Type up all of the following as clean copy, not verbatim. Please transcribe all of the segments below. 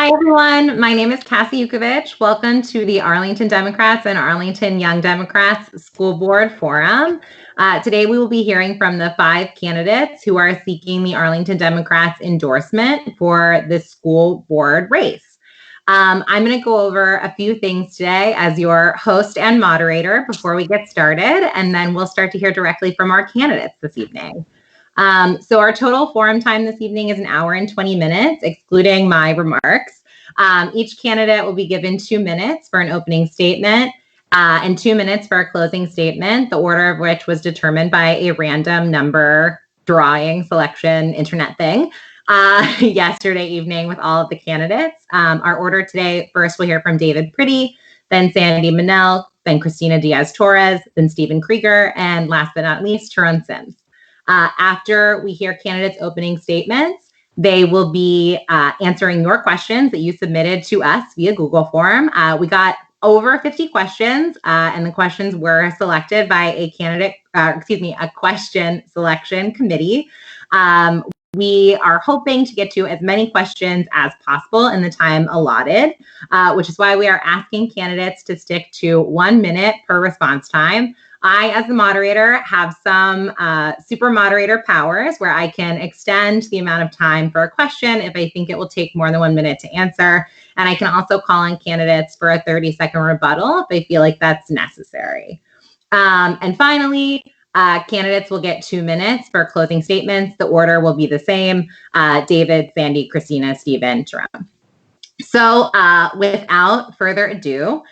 Hi, everyone. My name is Cassie Yukovich. Welcome to the Arlington Democrats and Arlington Young Democrats School Board Forum. Today, we will be hearing from the 5 candidates who are seeking the Arlington Democrats endorsement for the school board race. I'm going to go over a few things today as your host and moderator before we get started, and then we'll start to hear directly from our candidates this evening. So our total forum time this evening is 1 hour and 20 minutes, excluding my remarks. Each candidate will be given 2 minutes for an opening statement and 2 minutes for a closing statement, the order of which was determined by a random number drawing selection internet thing yesterday evening with all of the candidates. Our order today, first we'll hear from David Pretty, then Sandy Monell, then Christina Diaz-Torres, then Stephen Krieger, and last but not least, Tarun Sims. After we hear candidates' opening statements, they will be answering your questions that you submitted to us via Google form. We got over 50 questions, and the questions were selected by a question selection committee. We are hoping to get to as many questions as possible in the time allotted, which is why we are asking candidates to stick to 1 minute per response time. I, as the moderator, have some super moderator powers where I can extend the amount of time for a question if I think it will take more than 1 minute to answer. And I can also call on candidates for a 30-second rebuttal if I feel like that's necessary. And finally, candidates will get 2 minutes for closing statements. The order will be the same: David, Sandy, Christina, Stephen, Jerome. So without further ado,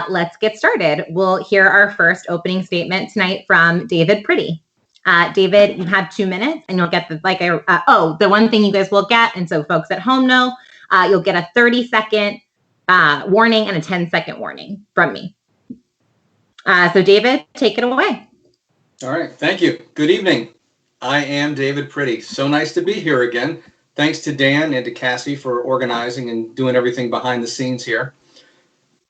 let's get started. We'll hear our first opening statement tonight from David Pretty. David, you have 2 minutes, and you'll get the one thing you guys will get, and so folks at home know, you'll get a 30-second warning and a 10-second warning from me. So David, take it away. All right, thank you. Good evening. I am David Pretty. So nice to be here again. Thanks to Dan and to Cassie for organizing and doing everything behind the scenes here.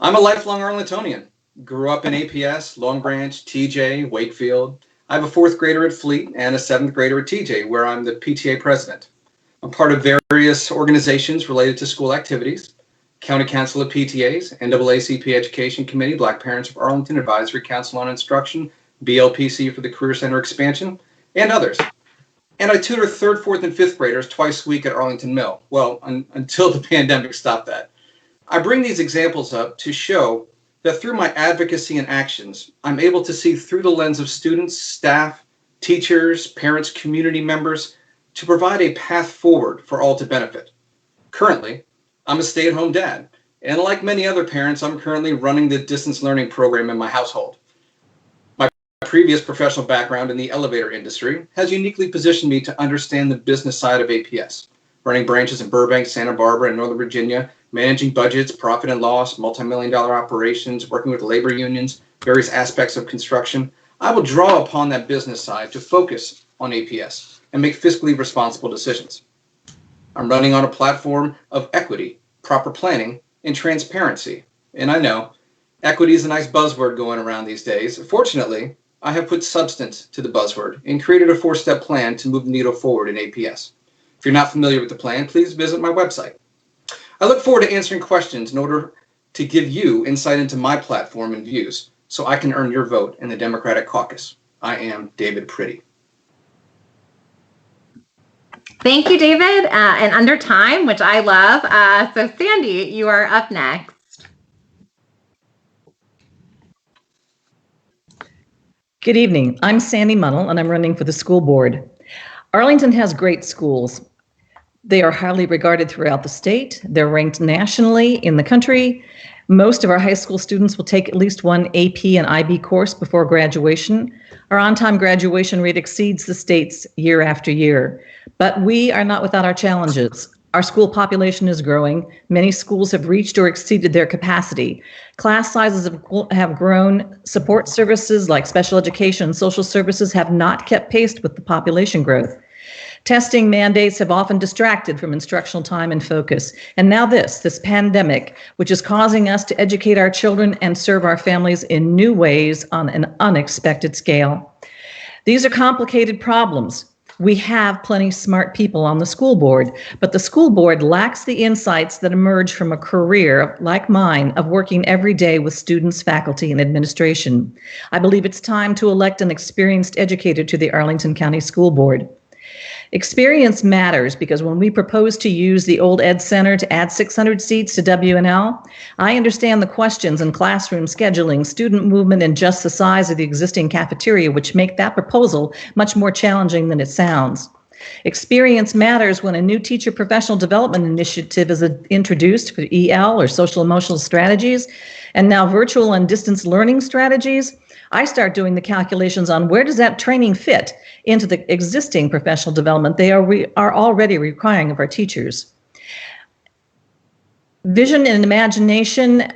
I'm a lifelong Arlingtonian. Grew up in APS, Long Branch, TJ, Wakefield. I have a 4th grader at Fleet and a 7th grader at TJ, where I'm the PTA president. I'm part of various organizations related to school activities: County Council of PTAs, NAACP Education Committee, Black Parents of Arlington, Advisory Council on Instruction, BLPC for the Career Center Expansion, and others. And I tutor 3rd, 4th, and 5th graders twice a week at Arlington Mill. Well, until the pandemic stopped that. I bring these examples up to show that through my advocacy and actions, I'm able to see through the lens of students, staff, teachers, parents, community members, to provide a path forward for all to benefit. Currently, I'm a stay-at-home dad, and like many other parents, I'm currently running the distance learning program in my household. Previous professional background in the elevator industry has uniquely positioned me to understand the business side of APS, running branches in Burbank, Santa Barbara, and Northern Virginia, managing budgets, profit and loss, multi-million-dollar operations, working with labor unions, various aspects of construction. I will draw upon that business side to focus on APS and make fiscally responsible decisions. I'm running on a platform of equity, proper planning, and transparency. And I know equity is a nice buzzword going around these days. Fortunately, I have put substance to the buzzword and created a 4-step plan to move the needle forward in APS. If you're not familiar with the plan, please visit my website. I look forward to answering questions in order to give you insight into my platform and views so I can earn your vote in the Democratic caucus. I am David Pretty. Thank you, David. And under time, which I love. So Sandy, you are up next. Good evening. I'm Sandy Monell, and I'm running for the school board. Arlington has great schools. They are highly regarded throughout the state. They're ranked nationally in the country. Most of our high school students will take at least one AP and IB course before graduation. Our on-time graduation rate exceeds the state's year after year. But we are not without our challenges. Our school population is growing. Many schools have reached or exceeded their capacity. Class sizes have grown. Support services like special education and social services have not kept pace with the population growth. Testing mandates have often distracted from instructional time and focus. And now this pandemic, which is causing us to educate our children and serve our families in new ways on an unexpected scale. These are complicated problems. We have plenty smart people on the school board, but the school board lacks the insights that emerge from a career like mine of working every day with students, faculty, and administration. I believe it's time to elect an experienced educator to the Arlington County School Board. Experience matters because when we propose to use the old Ed Center to add 600 seats to WNL, I understand the questions in classroom scheduling, student movement, and just the size of the existing cafeteria, which make that proposal much more challenging than it sounds. Experience matters when a new teacher professional development initiative is introduced for EL or social emotional strategies, and now virtual and distance learning strategies. I start doing the calculations on where does that training fit into the existing professional development they are already requiring of our teachers. Vision and imagination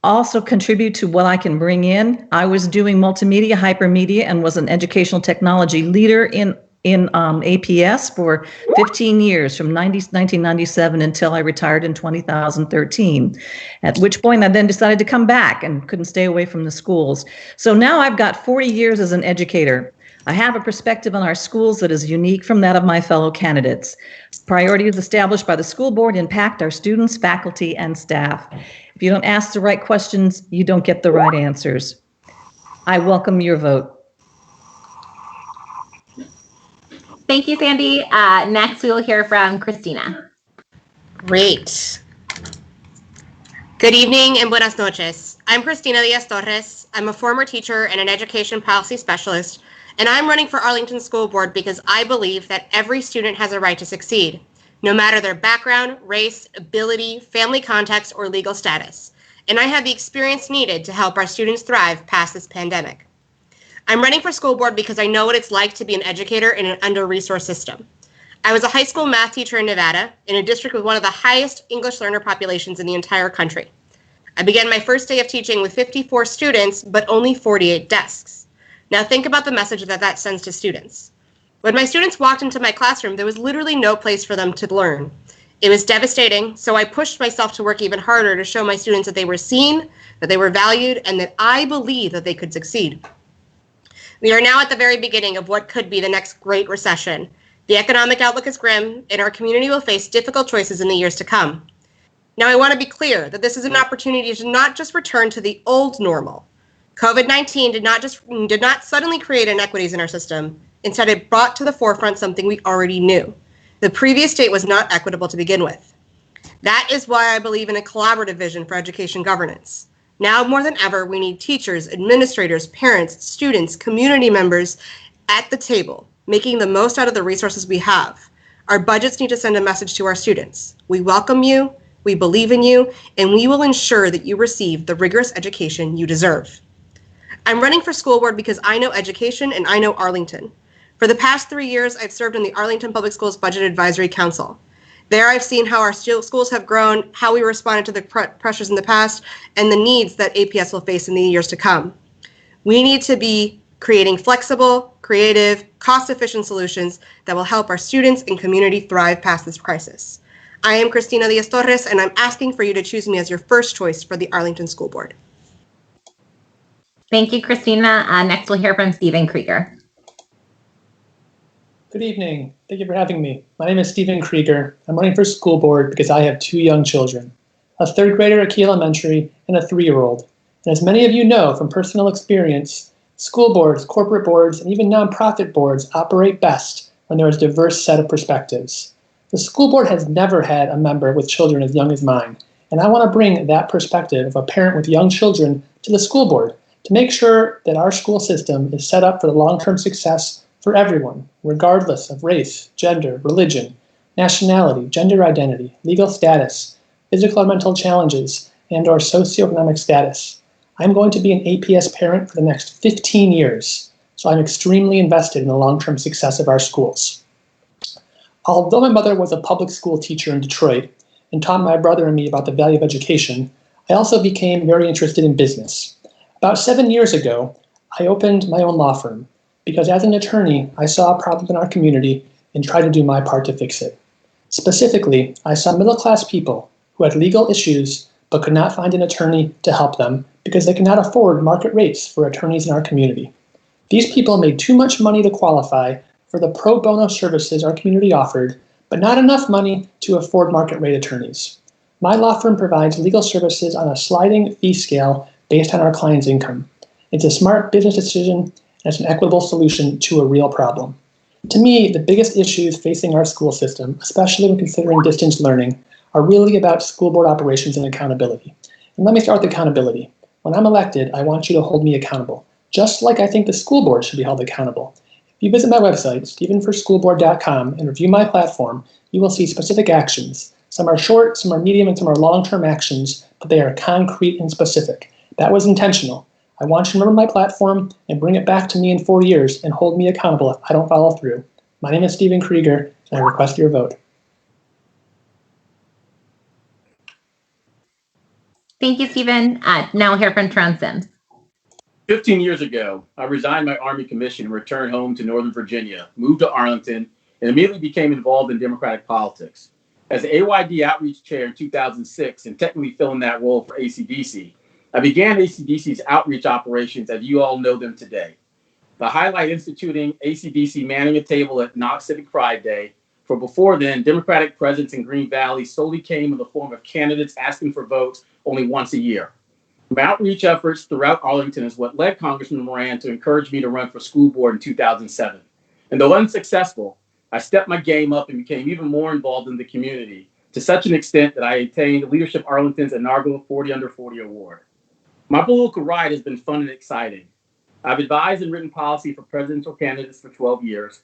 also contribute to what I can bring in. I was doing multimedia, hypermedia, and was an educational technology leader in APS for 15 years, from 1997 until I retired in 2013, at which point I then decided to come back and couldn't stay away from the schools. So now I've got 40 years as an educator. I have a perspective on our schools that is unique from that of my fellow candidates. Priorities established by the school board impact our students, faculty, and staff. If you don't ask the right questions, you don't get the right answers. I welcome your vote. Thank you, Sandy. Next, we will hear from Christina. Great. Good evening and buenas noches. I'm Cristina Diaz-Torres. I'm a former teacher and an education policy specialist, and I'm running for Arlington School Board because I believe that every student has a right to succeed, no matter their background, race, ability, family context, or legal status. And I have the experience needed to help our students thrive past this pandemic. I'm running for school board because I know what it's like to be an educator in an under-resourced system. I was a high school math teacher in Nevada, in a district with one of the highest English learner populations in the entire country. I began my first day of teaching with 54 students, but only 48 desks. Now think about the message that sends to students. When my students walked into my classroom, there was literally no place for them to learn. It was devastating, so I pushed myself to work even harder to show my students that they were seen, that they were valued, and that I believe that they could succeed. We are now at the very beginning of what could be the next great recession. The economic outlook is grim, and our community will face difficult choices in the years to come. Now, I want to be clear that this is an opportunity to not just return to the old normal. COVID-19 did not suddenly create inequities in our system. Instead, it brought to the forefront something we already knew. The previous state was not equitable to begin with. That is why I believe in a collaborative vision for education governance. Now more than ever, we need teachers, administrators, parents, students, community members at the table, making the most out of the resources we have. Our budgets need to send a message to our students. We welcome you, we believe in you, and we will ensure that you receive the rigorous education you deserve. I'm running for school board because I know education and I know Arlington. For the past 3 years, I've served in the Arlington Public Schools Budget Advisory Council. There I've seen how our schools have grown, how we responded to the pressures in the past, and the needs that APS will face in the years to come. We need to be creating flexible, creative, cost-efficient solutions that will help our students and community thrive past this crisis. I am Cristina Diaz-Torres, and I'm asking for you to choose me as your first choice for the Arlington School Board. Thank you, Christina. Next, we'll hear from Stephen Krieger. Good evening. Thank you for having me. My name is Stephen Krieger. I'm running for school board because I have 2 young children, a 3rd grader at Key Elementary and a 3-year-old. And as many of you know from personal experience, school boards, corporate boards, and even nonprofit boards operate best when there is a diverse set of perspectives. The school board has never had a member with children as young as mine, and I want to bring that perspective of a parent with young children to the school board to make sure that our school system is set up for the long-term success for everyone, regardless of race, gender, religion, nationality, gender identity, legal status, physical or mental challenges, and/or socioeconomic status. I'm going to be an APS parent for the next 15 years, so I'm extremely invested in the long-term success of our schools. Although my mother was a public school teacher in Detroit and taught my brother and me about the value of education, I also became very interested in business. About 7 years ago, I opened my own law firm because as an attorney, I saw a problem in our community and tried to do my part to fix it. Specifically, I saw middle-class people who had legal issues but could not find an attorney to help them because they could not afford market rates for attorneys in our community. These people made too much money to qualify for the pro bono services our community offered, but not enough money to afford market rate attorneys. My law firm provides legal services on a sliding fee scale based on our client's income. It's a smart business decision, and it's an equitable solution to a real problem. To me, the biggest issues facing our school system, especially when considering distance learning, are really about school board operations and accountability. And let me start with accountability. When I'm elected, I want you to hold me accountable, just like I think the school board should be held accountable. If you visit my website, stephenforschoolboard.com, and review my platform, you will see specific actions. Some are short, some are medium, and some are long-term actions, but they are concrete and specific. That was intentional. I want you to remember my platform and bring it back to me in 4 years and hold me accountable if I don't follow through. My name is Stephen Krieger, and I request your vote. Thank you, Stephen. Now we'll hear from Trent Sims. 15 years ago, I resigned my Army commission and returned home to Northern Virginia, moved to Arlington, and immediately became involved in Democratic politics. As the AYD Outreach Chair in 2006 and technically filling that role for ACDC, I began ACDC's outreach operations as you all know them today. The highlight instituting ACDC manning a table at Knox Civic Pride Day. For before then, Democratic presence in Green Valley solely came in the form of candidates asking for votes only once a year. My outreach efforts throughout Arlington is what led Congressman Moran to encourage me to run for school board in 2007. And though unsuccessful, I stepped my game up and became even more involved in the community to such an extent that I attained Leadership Arlington's inaugural 40 Under 40 award. My political ride has been fun and exciting. I've advised and written policy for presidential candidates for 12 years.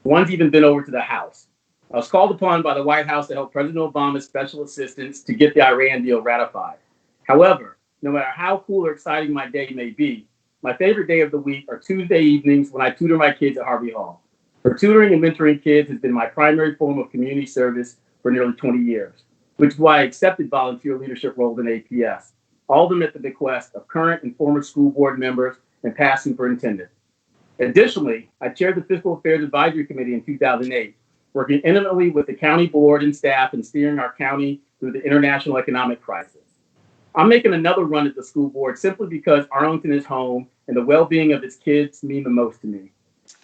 One's even been over to the House. I was called upon by the White House to help President Obama's special assistants to get the Iran deal ratified. However, no matter how cool or exciting my day may be, my favorite day of the week are Tuesday evenings when I tutor my kids at Harvey Hall. For tutoring and mentoring kids has been my primary form of community service for nearly 20 years, which is why I accepted volunteer leadership roles in APS, all of them at the bequest of current and former school board members and past superintendents. Additionally, I chaired the Fiscal Affairs Advisory Committee in 2008, working intimately with the county board and staff in steering our county through the international economic crisis. I'm making another run at the school board simply because Arlington is home and the well-being of its kids mean the most to me.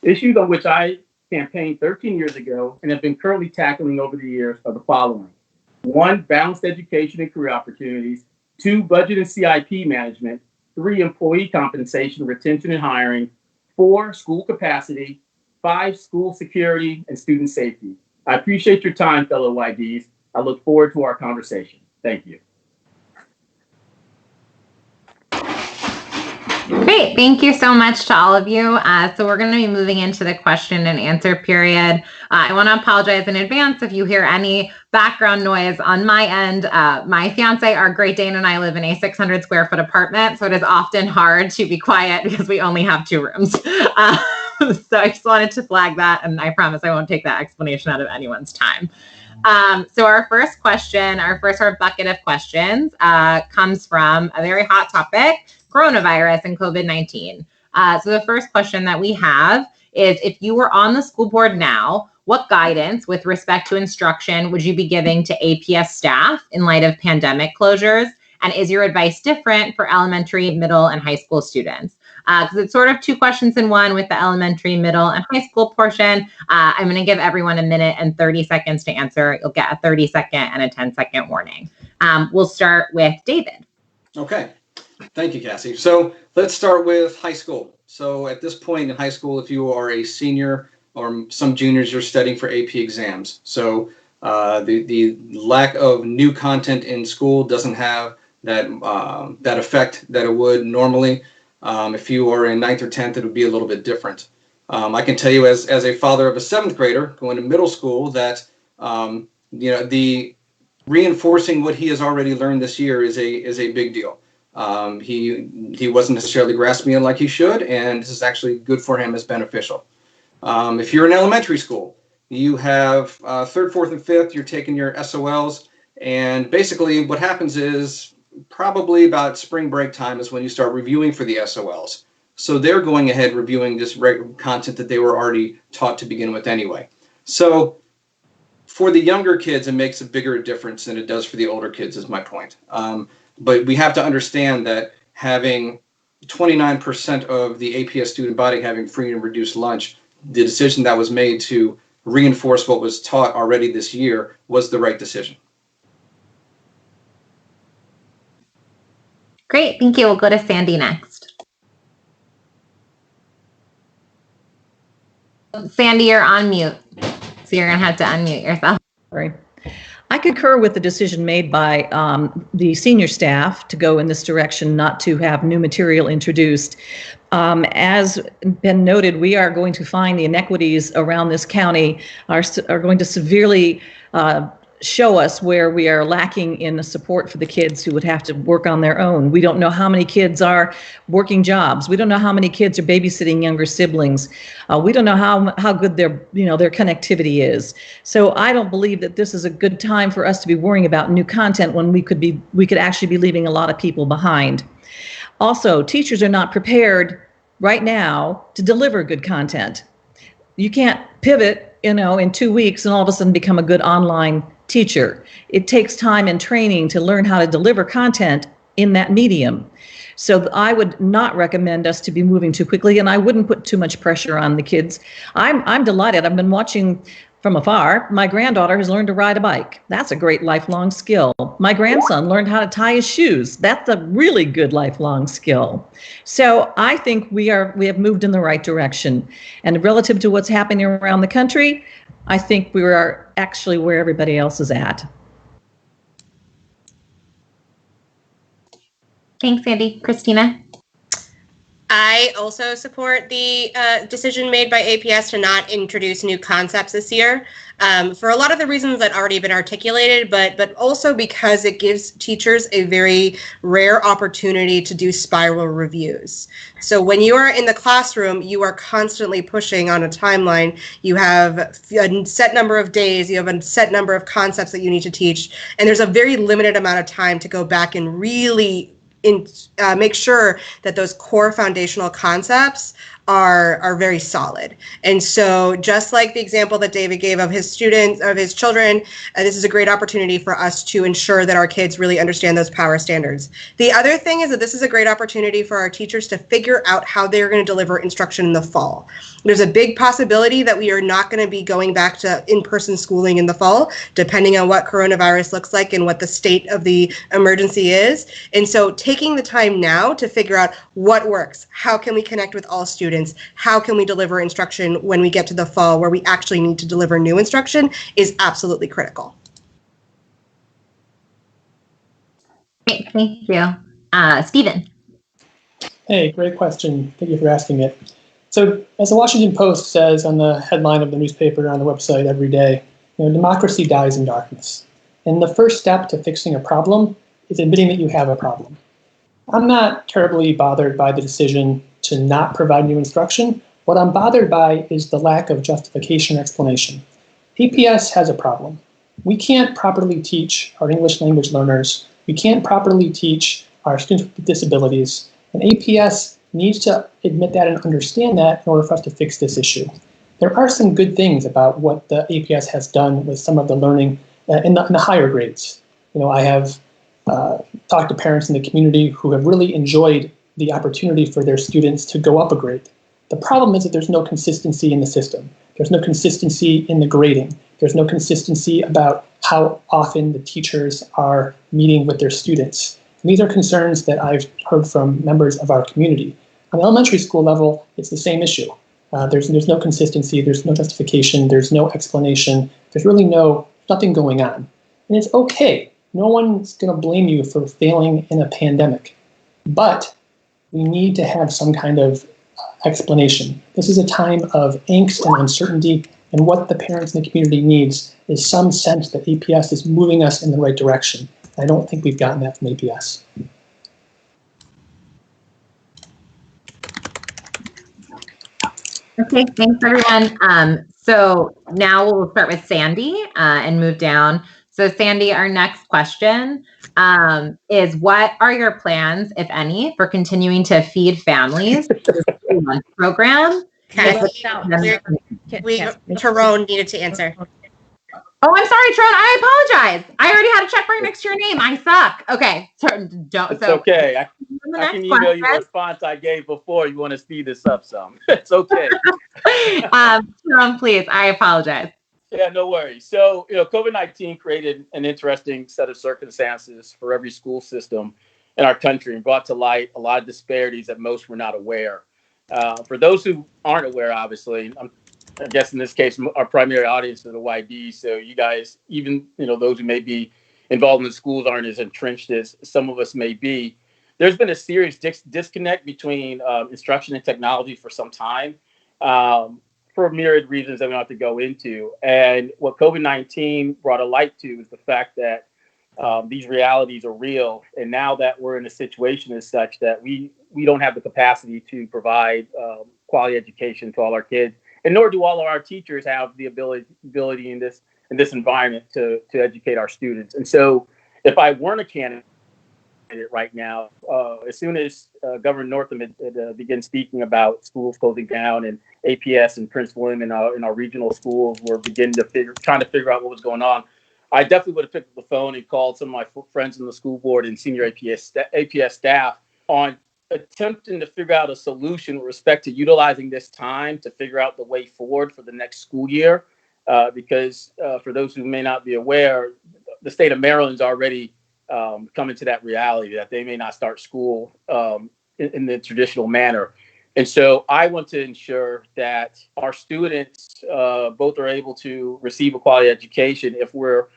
Issues on which I campaigned 13 years ago and have been currently tackling over the years are the following. 1, balanced education and career opportunities. 2, budget and CIP management. 3, employee compensation, retention, and hiring. 4, school capacity. 5, school security and student safety. I appreciate your time, fellow YDs. I look forward to our conversation. Thank you. Great. Thank you so much to all of you. So we're going to be moving into the question and answer period. I want to apologize in advance if you hear any background noise on my end. My fiance, our Great Dane, and I live in a 600 square foot apartment, so it is often hard to be quiet because we only have 2 rooms. So I just wanted to flag that, and I promise I won't take that explanation out of anyone's time. So our first question, our first bucket of questions comes from a very hot topic, coronavirus and COVID-19. So the first question that we have is, if you were on the school board now, what guidance with respect to instruction would you be giving to APS staff in light of pandemic closures? And is your advice different for elementary, middle, and high school students? Because it's sort of 2 questions in one with the elementary, middle, and high school portion. I'm going to give everyone 1 minute and 30 seconds to answer. You'll get a 30-second and a 10-second warning. We'll start with David. Okay. Thank you, Cassie. So let's start with high school. So at this point in high school, if you are a senior or some juniors, you're studying for AP exams. So the lack of new content in school doesn't have that effect that it would normally. If you are in 9th or 10th, it would be a little bit different. I can tell you as a father of a 7th grader going to middle school that the reinforcing what he has already learned this year is a big deal. He wasn't necessarily grasping it like he should, and this is actually good for him as beneficial. If you're in elementary school, you have 3rd, 4th, and 5th, you're taking your SOLs, and basically what happens is probably about spring break time is when you start reviewing for the SOLs. So they're going ahead reviewing this regular content that they were already taught to begin with anyway. So for the younger kids, it makes a bigger difference than it does for the older kids, is my point. But we have to understand that having 29% of the APS student body having free and reduced lunch the decision that was made to reinforce what was taught already this year was the right decision. Great, thank you. We'll go to Sandy next. Sandy, you're on mute, so you're going to have to unmute yourself. Sorry. I concur with the decision made by the senior staff to go in this direction, not to have new material introduced. As been noted, we are going to find the inequities around this county are going to severely show us where we are lacking in the support for the kids who would have to work on their own. We don't know how many kids are working jobs. We don't know how many kids are babysitting younger siblings. We don't know how good their connectivity is. So I don't believe that this is a good time for us to be worrying about new content when we could actually be leaving a lot of people behind. Also, teachers are not prepared right now to deliver good content. You can't pivot, in 2 weeks and all of a sudden become a good online teacher. It takes time and training to learn how to deliver content in that medium. So I would not recommend us to be moving too quickly, and I wouldn't put too much pressure on the kids. I'm delighted. I've been watching from afar. My granddaughter has learned to ride a bike. That's a great lifelong skill. My grandson learned how to tie his shoes. That's a really good lifelong skill. So I think we have moved in the right direction. And relative to what's happening around the country, I think we are actually where everybody else is at. Thanks, Sandy. Christina? I also support the decision made by APS to not introduce new concepts this year for a lot of the reasons that already been articulated, but also because it gives teachers a very rare opportunity to do spiral reviews. So when you are in the classroom, you are constantly pushing on a timeline. You have a set number of days, you have a set number of concepts that you need to teach, and there's a very limited amount of time to go back and really make sure that those core foundational concepts are very solid. And so just like the example that David gave of his students, of his children, this is a great opportunity for us to ensure that our kids really understand those power standards. The other thing is that this is a great opportunity for our teachers to figure out how they're going to deliver instruction in the fall. There's a big possibility that we are not going to be going back to in-person schooling in the fall, depending on what coronavirus looks like and what the state of the emergency is. And so taking the time now to figure out what works, how can we connect with all students, how can we deliver instruction when we get to the fall where we actually need to deliver new instruction is absolutely critical. Great, thank you. Stephen. Hey, great question. Thank you for asking it. So as the Washington Post says on the headline of the newspaper on the website every day, democracy dies in darkness. And the first step to fixing a problem is admitting that you have a problem. I'm not terribly bothered by the decision to not provide new instruction. What I'm bothered by is the lack of justification or explanation. APS has a problem. We can't properly teach our English language learners. We can't properly teach our students with disabilities. And APS needs to admit that and understand that in order for us to fix this issue. There are some good things about what the APS has done with some of the learning in the higher grades. I have talked to parents in the community who have really enjoyed the opportunity for their students to go up a grade. The problem is that there's no consistency in the system. There's no consistency in the grading. There's no consistency about how often the teachers are meeting with their students. And these are concerns that I've heard from members of our community. On the elementary school level, it's the same issue. There's no consistency, there's no justification, there's no explanation, there's really nothing going on. And it's okay. No one's going to blame you for failing in a pandemic. But we need to have some kind of explanation. This is a time of angst and uncertainty, and what the parents in the community needs is some sense that APS is moving us in the right direction. I don't think we've gotten that from APS. Okay, thanks everyone. So now we'll start with Sandy and move down. So Sandy, our next question is, what are your plans, if any, for continuing to feed families through the lunch program? Tyrone needed to answer. Oh, I'm sorry, Tron. I apologize. I already had a check mark next to your name. I suck. Okay. It's okay. I can email you the response I gave before. You want to speed this up some. It's okay. Tron, please. I apologize. Yeah, no worries. So, COVID-19 created an interesting set of circumstances for every school system in our country and brought to light a lot of disparities that most were not aware. For those who aren't aware, obviously, I guess in this case, our primary audience is the AYD. So you guys, even, those who may be involved in the schools aren't as entrenched as some of us may be. There's been a serious disconnect between instruction and technology for some time. For myriad reasons that we don't have to go into. And what COVID-19 brought a light to is the fact that these realities are real. And now that we're in a situation as such that we don't have the capacity to provide quality education to all our kids, and nor do all of our teachers have the ability in this environment to educate our students. And so if I weren't a candidate right now, as soon as Governor Northam had began speaking about schools closing down and APS and Prince William in our regional schools were trying to figure out what was going on, I definitely would have picked up the phone and called some of my friends in the school board and senior APS staff on attempting to figure out a solution with respect to utilizing this time to figure out the way forward for the next school year. Because for those who may not be aware, the state of Maryland's already coming to that reality that they may not start school in the traditional manner. And so I want to ensure that our students both are able to receive a quality education if we're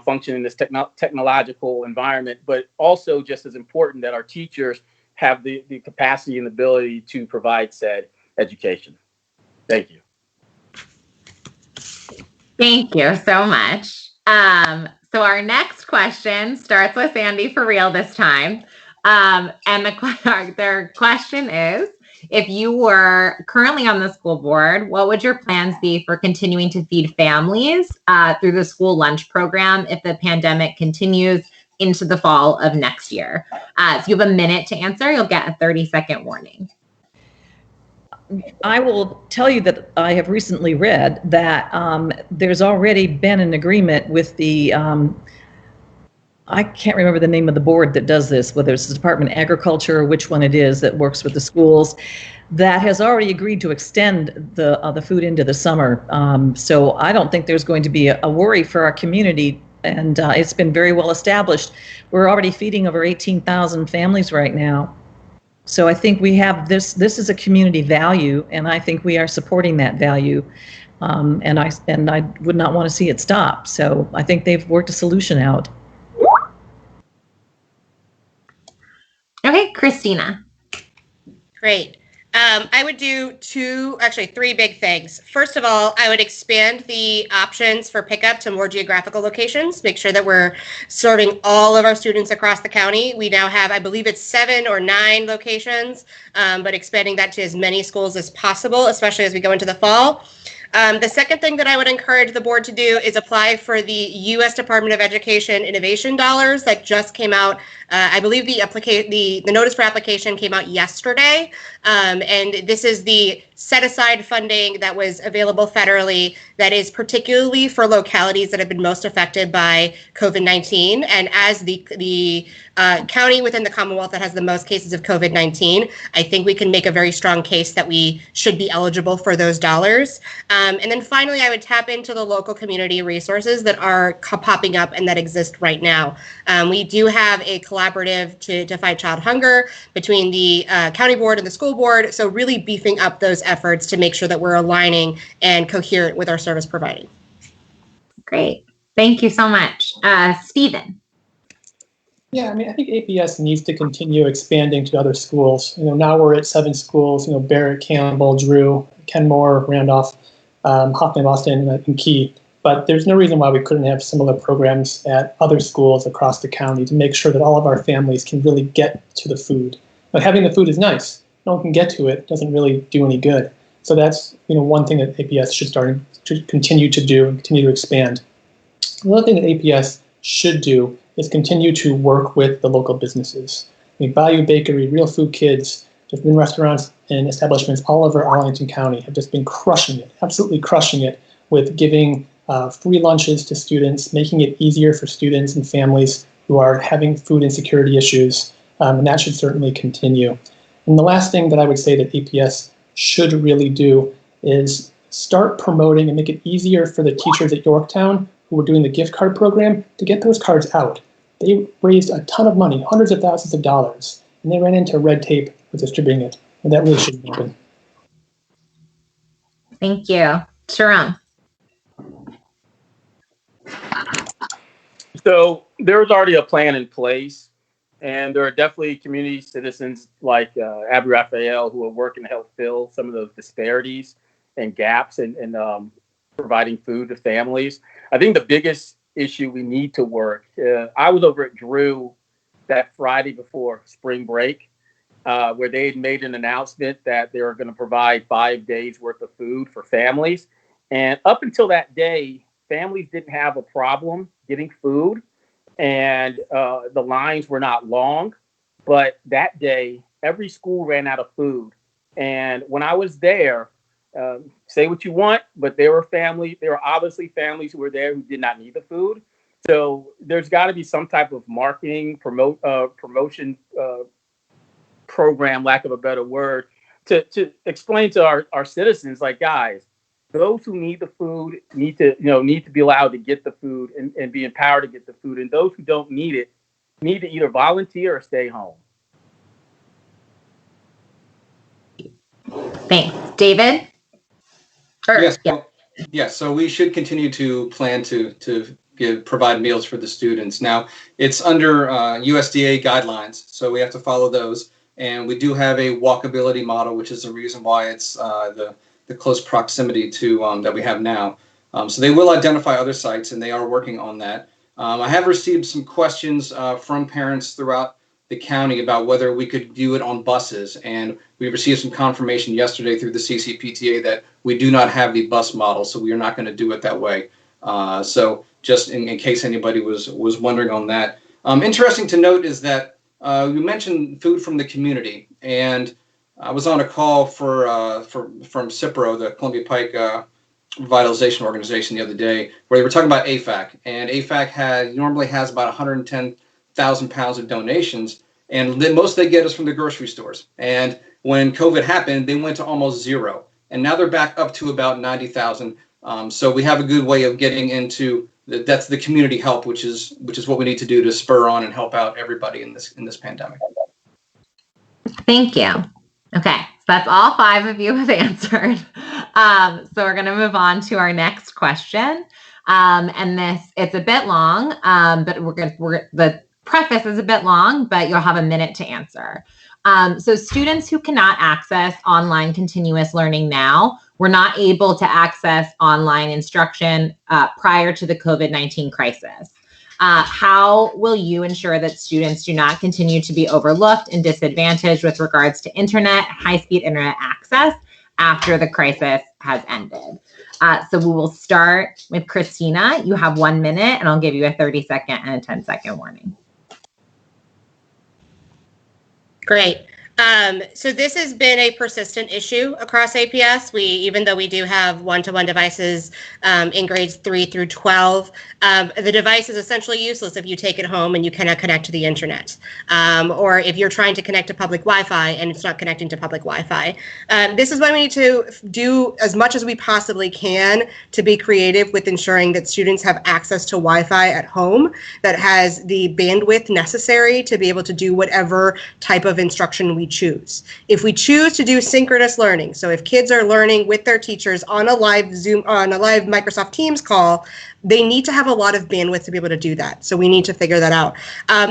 functioning in this technological environment, but also just as important that our teachers have the capacity and ability to provide said education. Thank you. Thank you so much. So our next question starts with Sandy for real this time. And their question is, if you were currently on the school board, what would your plans be for continuing to feed families through the school lunch program if the pandemic continues into the fall of next year? If you have a minute to answer, you'll get a 30-second warning. I will tell you that I have recently read that there's already been an agreement with the, I can't remember the name of the board that does this, whether it's the Department of Agriculture or which one it is that works with the schools, that has already agreed to extend the food into the summer. So I don't think there's going to be a worry for our community, and it's been very well established. We're already feeding over 18,000 families right now. So I think we have this is a community value, and I think we are supporting that value. And I would not want to see it stop. So I think they've worked a solution out. Okay, Christina. Great. I would do three big things. First of all, I would expand the options for pickup to more geographical locations, make sure that we're serving all of our students across the county. We now have, I believe it's 7 or 9 locations, but expanding that to as many schools as possible, especially as we go into the fall. The second thing that I would encourage the board to do is apply for the U.S. Department of Education innovation dollars that just came out. I believe the notice for application came out yesterday, and this is the set-aside funding that was available federally that is particularly for localities that have been most affected by COVID-19. And as the county within the Commonwealth that has the most cases of COVID-19, I think we can make a very strong case that we should be eligible for those dollars. And then finally, I would tap into the local community resources that are popping up and that exist right now. We do have a collaborative to fight child hunger between the county board and the school board. So really beefing up those efforts to make sure that we're aligning and coherent with our service providing. Great. Thank you so much. Stephen. Yeah, I mean, I think APS needs to continue expanding to other schools. Now we're at 7 schools, Barrett, Campbell, Drew, Kenmore, Randolph, Hoffman, Boston, and Key. But there's no reason why we couldn't have similar programs at other schools across the county to make sure that all of our families can really get to the food. But having the food is nice. No one can get to it. Doesn't really do any good. So that's one thing that APS should start to continue to do and continue to expand. Another thing that APS should do is continue to work with the local businesses. I mean, Bayou Bakery, Real Food Kids, there's been restaurants and establishments all over Arlington County have just been crushing it, absolutely crushing it with giving free lunches to students, making it easier for students and families who are having food insecurity issues, and that should certainly continue. And the last thing that I would say that APS should really do is start promoting and make it easier for the teachers at Yorktown who are doing the gift card program to get those cards out. They raised a ton of money, hundreds of thousands of dollars, and they ran into red tape with distributing it, and that really shouldn't happen. Thank you. Sharon. So there's already a plan in place, and there are definitely community citizens like Abby Raphael who are working to help fill some of those disparities and gaps in providing food to families. I think the biggest issue we need to work, I was over at Drew that Friday before spring break, where they had made an announcement that they were going to provide 5 days worth of food for families. And up until that day, families didn't have a problem getting food, and the lines were not long. But that day, every school ran out of food. And when I was there, say what you want, but there were obviously families who were there who did not need the food. So there's got to be some type of marketing, promotion program, lack of a better word, to explain to our citizens, like, guys, those who need the food need to be allowed to get the food and be empowered to get the food. And those who don't need it need to either volunteer or stay home. Thanks. David? Yes, so we should continue to plan to provide meals for the students. Now, it's under USDA guidelines, so we have to follow those. And we do have a walkability model, which is the reason why it's the close proximity to that we have now. So they will identify other sites, and they are working on that. I have received some questions from parents throughout the county about whether we could do it on buses, and we received some confirmation yesterday through the CCPTA that we do not have the bus model, so we are not going to do it that way. So just in case anybody was wondering on that. Interesting to note is that we mentioned food from the community, and I was on a call from CIPRO, the Columbia Pike Revitalization Organization, the other day, where they were talking about AFAC, and AFAC normally has about 110,000 pounds of donations, and most they get is from the grocery stores. And when COVID happened, they went to almost zero, and now they're back up to about 90,000. So we have a good way of getting into that's the community help, which is what we need to do to spur on and help out everybody in this pandemic. Thank you. Okay, so that's all 5 of you have answered. So we're going to move on to our next question. And it's a bit long, but the preface is a bit long, but you'll have a minute to answer. So students who cannot access online continuous learning now were not able to access online instruction prior to the COVID-19 crisis. How will you ensure that students do not continue to be overlooked and disadvantaged with regards to high-speed internet access after the crisis has ended? So we will start with Christina. You have 1 minute, and I'll give you a 30-second and a 10-second warning. Great. So this has been a persistent issue across APS. Even though we do have one-to-one devices in grades 3 through 12, the device is essentially useless if you take it home and you cannot connect to the internet, or if you're trying to connect to public Wi-Fi and it's not connecting to public Wi-Fi. This is why we need to do as much as we possibly can to be creative with ensuring that students have access to Wi-Fi at home that has the bandwidth necessary to be able to do whatever type of instruction we choose. If we choose to do synchronous learning, so if kids are learning with their teachers on a live Microsoft Teams call, they need to have a lot of bandwidth to be able to do that. So we need to figure that out.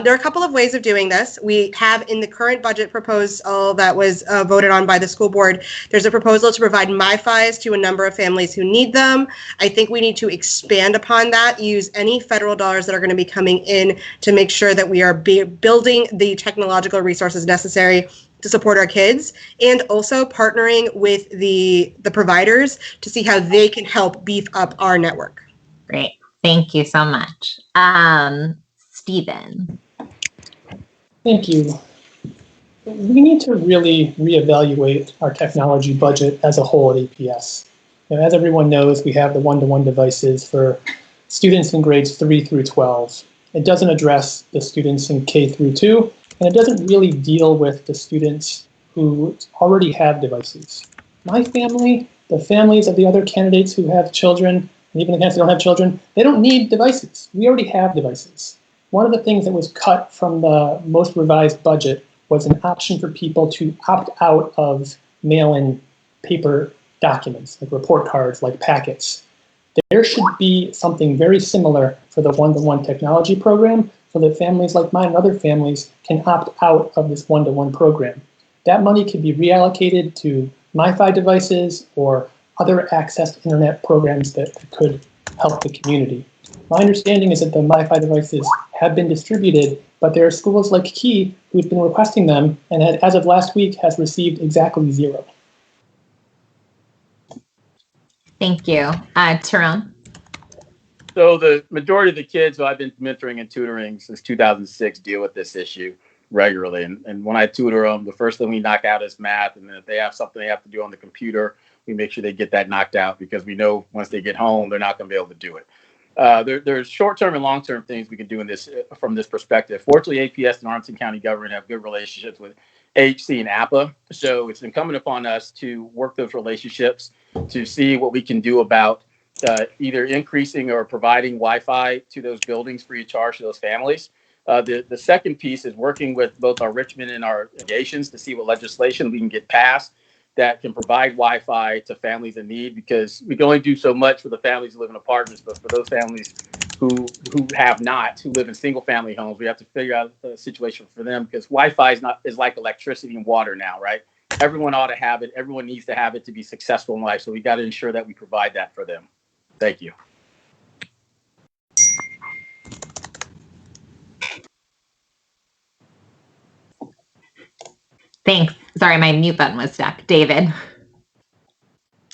There are a couple of ways of doing this. We have in the current budget proposal that was voted on by the school board, there's a proposal to provide MiFis to a number of families who need them. I think we need to expand upon that, use any federal dollars that are going to be coming in to make sure that we are building the technological resources necessary to support our kids, and also partnering with the providers to see how they can help beef up our network. Great. Thank you so much. Stephen. Thank you. We need to really reevaluate our technology budget as a whole at APS. As everyone knows, we have the one-to-one devices for students in grades 3 through 12. It doesn't address the students in K through 2, and it doesn't really deal with the students who already have devices. My family, the families of the other candidates who have children, and even the candidates who don't have children, they don't need devices. We already have devices. One of the things that was cut from the most revised budget was an option for people to opt out of mail-in paper documents, like report cards, like packets. There should be something very similar for the one-to-one technology program so that families like mine and other families can opt out of this one-to-one program. That money could be reallocated to MiFi devices or other access to internet programs that could help the community. My understanding is that the MiFi devices have been distributed, but there are schools like Key who've been requesting them, and as of last week has received exactly 0. Thank you. Tyrone? So the majority of the kids who I've been mentoring and tutoring since 2006 deal with this issue regularly. And when I tutor them, the first thing we knock out is math. And then if they have something they have to do on the computer, we make sure they get that knocked out because we know once they get home, they're not going to be able to do it. There's short-term and long-term things we can do in this from this perspective. Fortunately, APS and Arlington County government have good relationships with HC and APA. So it's incumbent upon us to work those relationships to see what we can do about either increasing or providing Wi-Fi to those buildings free of charge to those families. The second piece is working with both our Richmond and our legations to see what legislation we can get passed that can provide Wi-Fi to families in need, because we can only do so much for the families who live in apartments, but for those families who have not, who live in single family homes, we have to figure out a situation for them, because Wi-Fi is like electricity and water now, right? Everyone ought to have it. Everyone needs to have it to be successful in life. So we got to ensure that we provide that for them. Thank you. Thanks. Sorry, my mute button was stuck. David?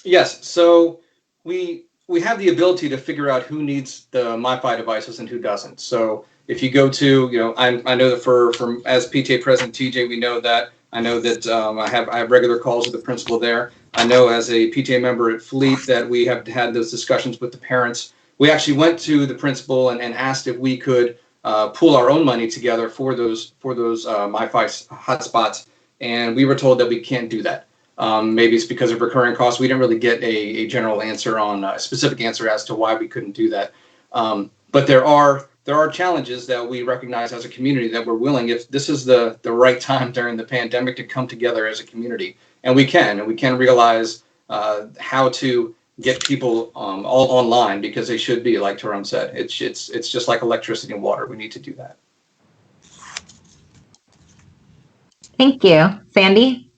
Yes, so we have the ability to figure out who needs the MiFi devices and who doesn't. So if you go to, I know that from as PTA President TJ, we know that. I know that I have regular calls with the principal there. I know as a PTA member at Fleet that we have had those discussions with the parents. We actually went to the principal and asked if we could pool our own money together for those MiFi hotspots, and we were told that we can't do that. Maybe it's because of recurring costs. We didn't really get a general answer on a specific answer as to why we couldn't do that. But there are challenges that we recognize as a community that we're willing, if this is the right time during the pandemic, to come together as a community. And we can realize how to get people all online, because they should be, like Tyrone said. It's just like electricity and water. We need to do that. Thank you. Sandy?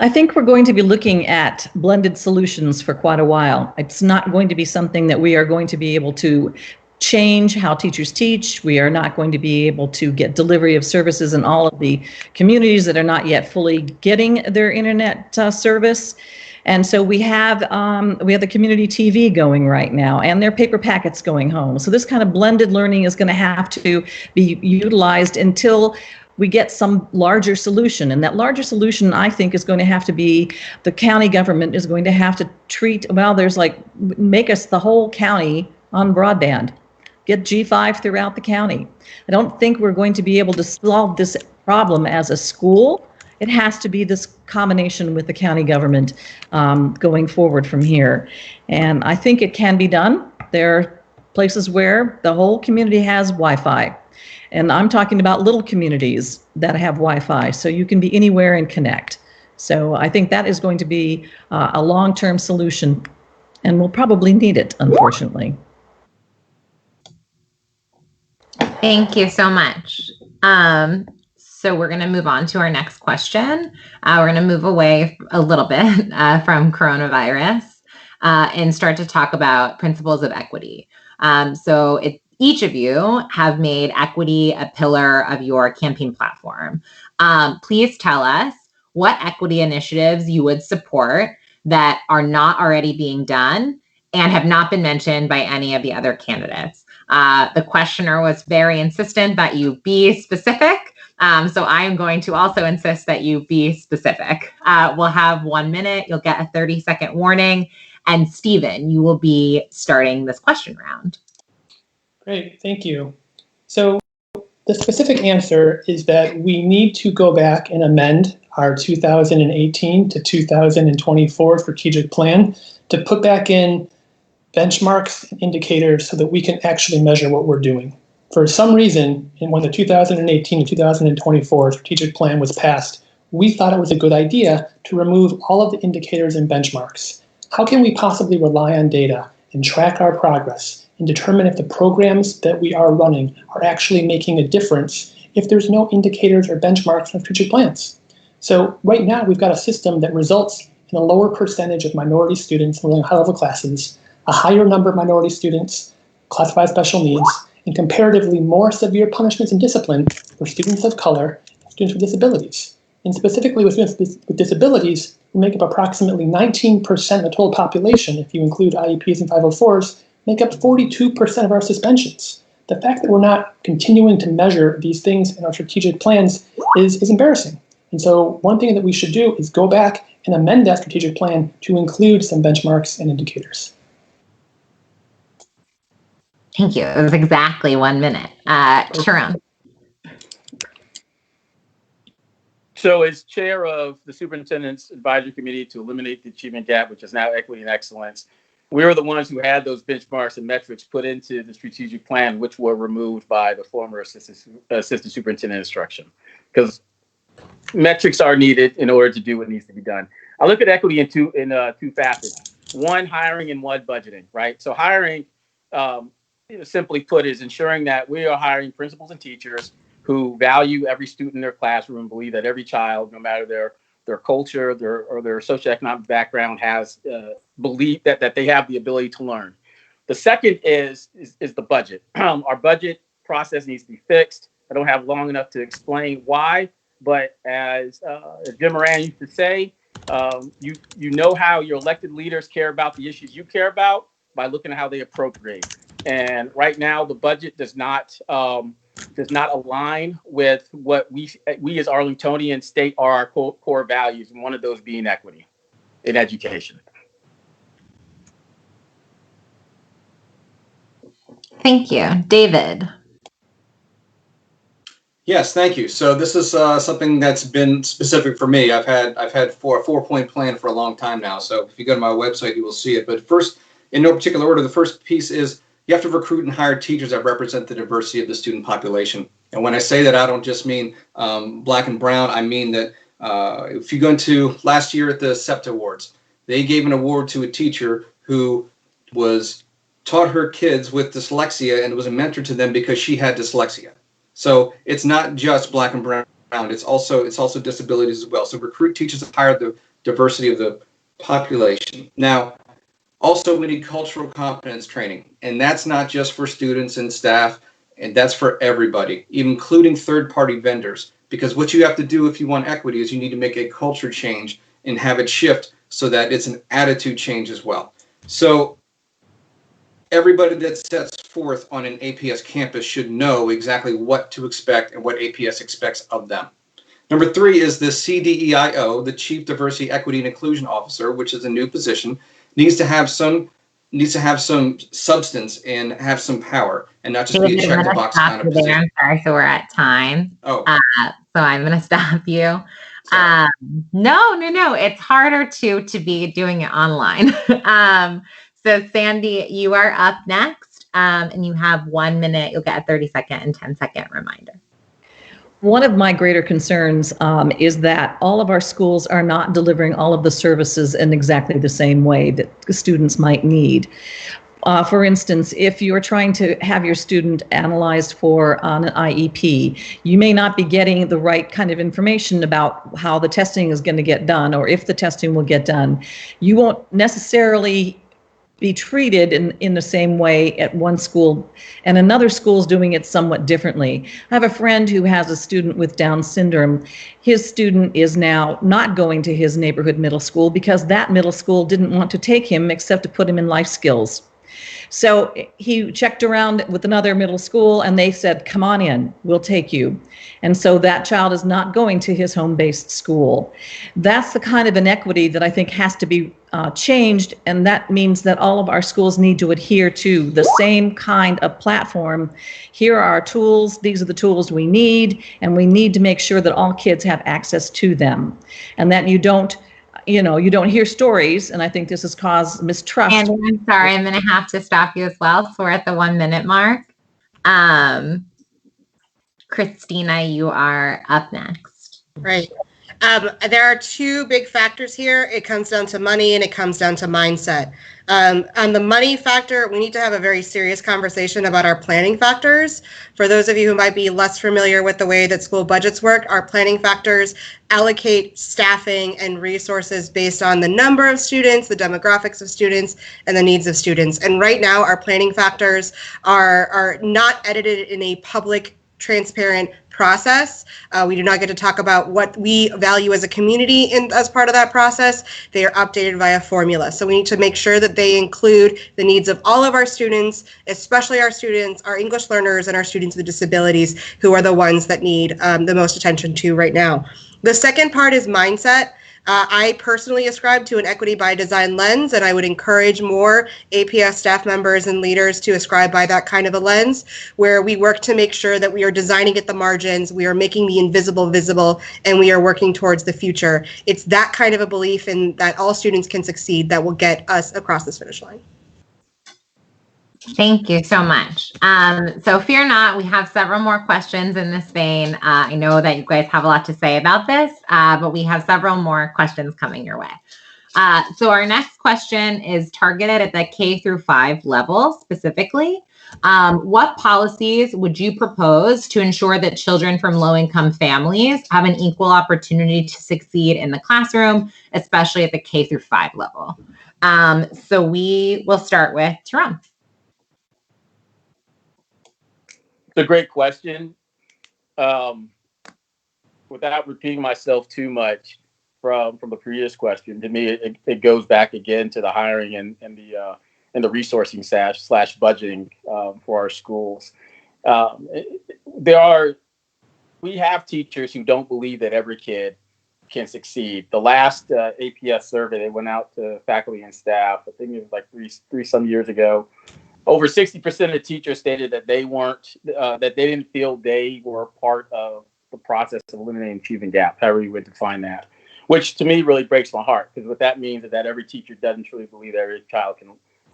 I think we're going to be looking at blended solutions for quite a while. It's not going to be something that we are going to be able to change how teachers teach. We are not going to be able to get delivery of services in all of the communities that are not yet fully getting their internet service. And so we have the community TV going right now, and their paper packets going home. So this kind of blended learning is going to have to be utilized until we get some larger solution. And that larger solution, I think, is going to have to be the county government is going to have to make us the whole county on broadband, get G5 throughout the county. I don't think we're going to be able to solve this problem as a school. It has to be this combination with the county government going forward from here. And I think it can be done. There are places where the whole community has Wi-Fi. And I'm talking about little communities that have Wi-Fi, so you can be anywhere and connect. So I think that is going to be a long-term solution, and we'll probably need it, unfortunately. Thank you so much. So we're going to move on to our next question. We're going to move away a little bit from coronavirus and start to talk about principles of equity. Each of you have made equity a pillar of your campaign platform. Please tell us what equity initiatives you would support that are not already being done and have not been mentioned by any of the other candidates. The questioner was very insistent that you be specific, So I am going to also insist that you be specific. We'll have 1 minute. You'll get a 30-second warning. And Stephen, you will be starting this question round. Great, thank you. So the specific answer is that we need to go back and amend our 2018 to 2024 strategic plan to put back in benchmarks and indicators so that we can actually measure what we're doing. For some reason, when the 2018 to 2024 strategic plan was passed, we thought it was a good idea to remove all of the indicators and benchmarks. How can we possibly rely on data and track our progress and determine if the programs that we are running are actually making a difference if there's no indicators or benchmarks in strategic plans? So right now we've got a system that results in a lower percentage of minority students enrolling in high-level classes, a higher number of minority students classified as special needs, and comparatively more severe punishments and discipline for students of color and students with disabilities. And specifically with students with disabilities, who make up approximately 19% of the total population, if you include IEPs and 504s, make up 42% of our suspensions. The fact that we're not continuing to measure these things in our strategic plans is embarrassing. And so one thing that we should do is go back and amend that strategic plan to include some benchmarks and indicators. Thank you. It was exactly 1 minute. Sharon. So as chair of the Superintendent's Advisory Committee to eliminate the achievement gap, which is now equity and excellence, we were the ones who had those benchmarks and metrics put into the strategic plan, which were removed by the former assistant superintendent instruction, because metrics are needed in order to do what needs to be done. I look at equity in two facets: one, hiring, and one, budgeting. Right. So hiring, simply put, is ensuring that we are hiring principals and teachers who value every student in their classroom and believe that every child, no matter their culture, their socioeconomic background, has belief that they have the ability to learn. The second is the budget. Our budget process needs to be fixed. I don't have long enough to explain why, but as Jim Moran used to say, you know how your elected leaders care about the issues you care about by looking at how they appropriate. And right now, the budget does not align with what we as Arlingtonians state are our core values, and one of those being equity in education. Thank you. David. Yes, thank you. So this is something that's been specific for me. I've had a 4-point plan for a long time now. So if you go to my website, you will see it. But first, in no particular order, the first piece is you have to recruit and hire teachers that represent the diversity of the student population. And when I say that, I don't just mean black and brown. I mean that if you go into last year at the SEPTA Awards, they gave an award to a teacher who taught her kids with dyslexia and was a mentor to them because she had dyslexia. So it's not just black and brown. It's also disabilities as well. So recruit teachers that hire the diversity of the population. Now, also, we need cultural competence training, and that's not just for students and staff, and that's for everybody, including third-party vendors, because what you have to do if you want equity is you need to make a culture change and have it shift so that it's an attitude change as well. So everybody that sets forth on an APS campus should know exactly what to expect and what APS expects of them. Number 3 is the CDEIO, the Chief Diversity, Equity, and Inclusion Officer, which is a new position. Needs to have some substance and have some power, and not just be a check the box kind of position. I'm sorry, so we're at time. Oh, so I'm going to stop you. No, it's harder to be doing it online. So Sandy, you are up next, and you have 1 minute. You'll get a 30-second and 10-second reminder. One of my greater concerns is that all of our schools are not delivering all of the services in exactly the same way that students might need. For instance, if you're trying to have your student analyzed on an IEP, you may not be getting the right kind of information about how the testing is going to get done or if the testing will get done. You won't necessarily be treated in the same way at one school, and another school is doing it somewhat differently. I have a friend who has a student with Down syndrome. His student is now not going to his neighborhood middle school because that middle school didn't want to take him except to put him in life skills. So he checked around with another middle school and they said, come on in, we'll take you. And so that child is not going to his home-based school. That's the kind of inequity that I think has to be changed. And that means that all of our schools need to adhere to the same kind of platform. Here are our tools. These are the tools we need. And we need to make sure that all kids have access to them. And that you don't hear stories, and I think this has caused mistrust. And I'm sorry, I'm going to have to stop you as well. So we're at the 1 minute mark. Christina, you are up next. Right. There are two big factors here. It comes down to money and it comes down to mindset. On the money factor, we need to have a very serious conversation about our planning factors. For those of you who might be less familiar with the way that school budgets work, our planning factors allocate staffing and resources based on the number of students, the demographics of students, and the needs of students. And right now, our planning factors are not edited in a public, transparent process. We do not get to talk about what we value as a community as part of that process. They are updated via formula. So we need to make sure that they include the needs of all of our students, especially our students, our English learners, and our students with disabilities, who are the ones that need the most attention to right now. The second part is mindset. I personally ascribe to an equity by design lens, and I would encourage more APS staff members and leaders to ascribe by that kind of a lens, where we work to make sure that we are designing at the margins, we are making the invisible visible, and we are working towards the future. It's that kind of a belief in that all students can succeed that will get us across this finish line. Thank you so much. So fear not, we have several more questions in this vein. I know that you guys have a lot to say about this, but we have several more questions coming your way. So our next question is targeted at the K through 5 level specifically. What policies would you propose to ensure that children from low-income families have an equal opportunity to succeed in the classroom, especially at the K through 5 level? So we will start with Jerome. It's a great question. Without repeating myself too much from the previous question, to me it goes back again to the hiring and the resourcing slash budgeting for our schools. We have teachers who don't believe that every kid can succeed. The last APS survey that went out to faculty and staff, I think it was like three some years ago, over 60% of teachers stated that they didn't feel they were part of the process of eliminating achievement gap, however you would define that, which to me really breaks my heart, because what that means is that every teacher doesn't truly believe that every child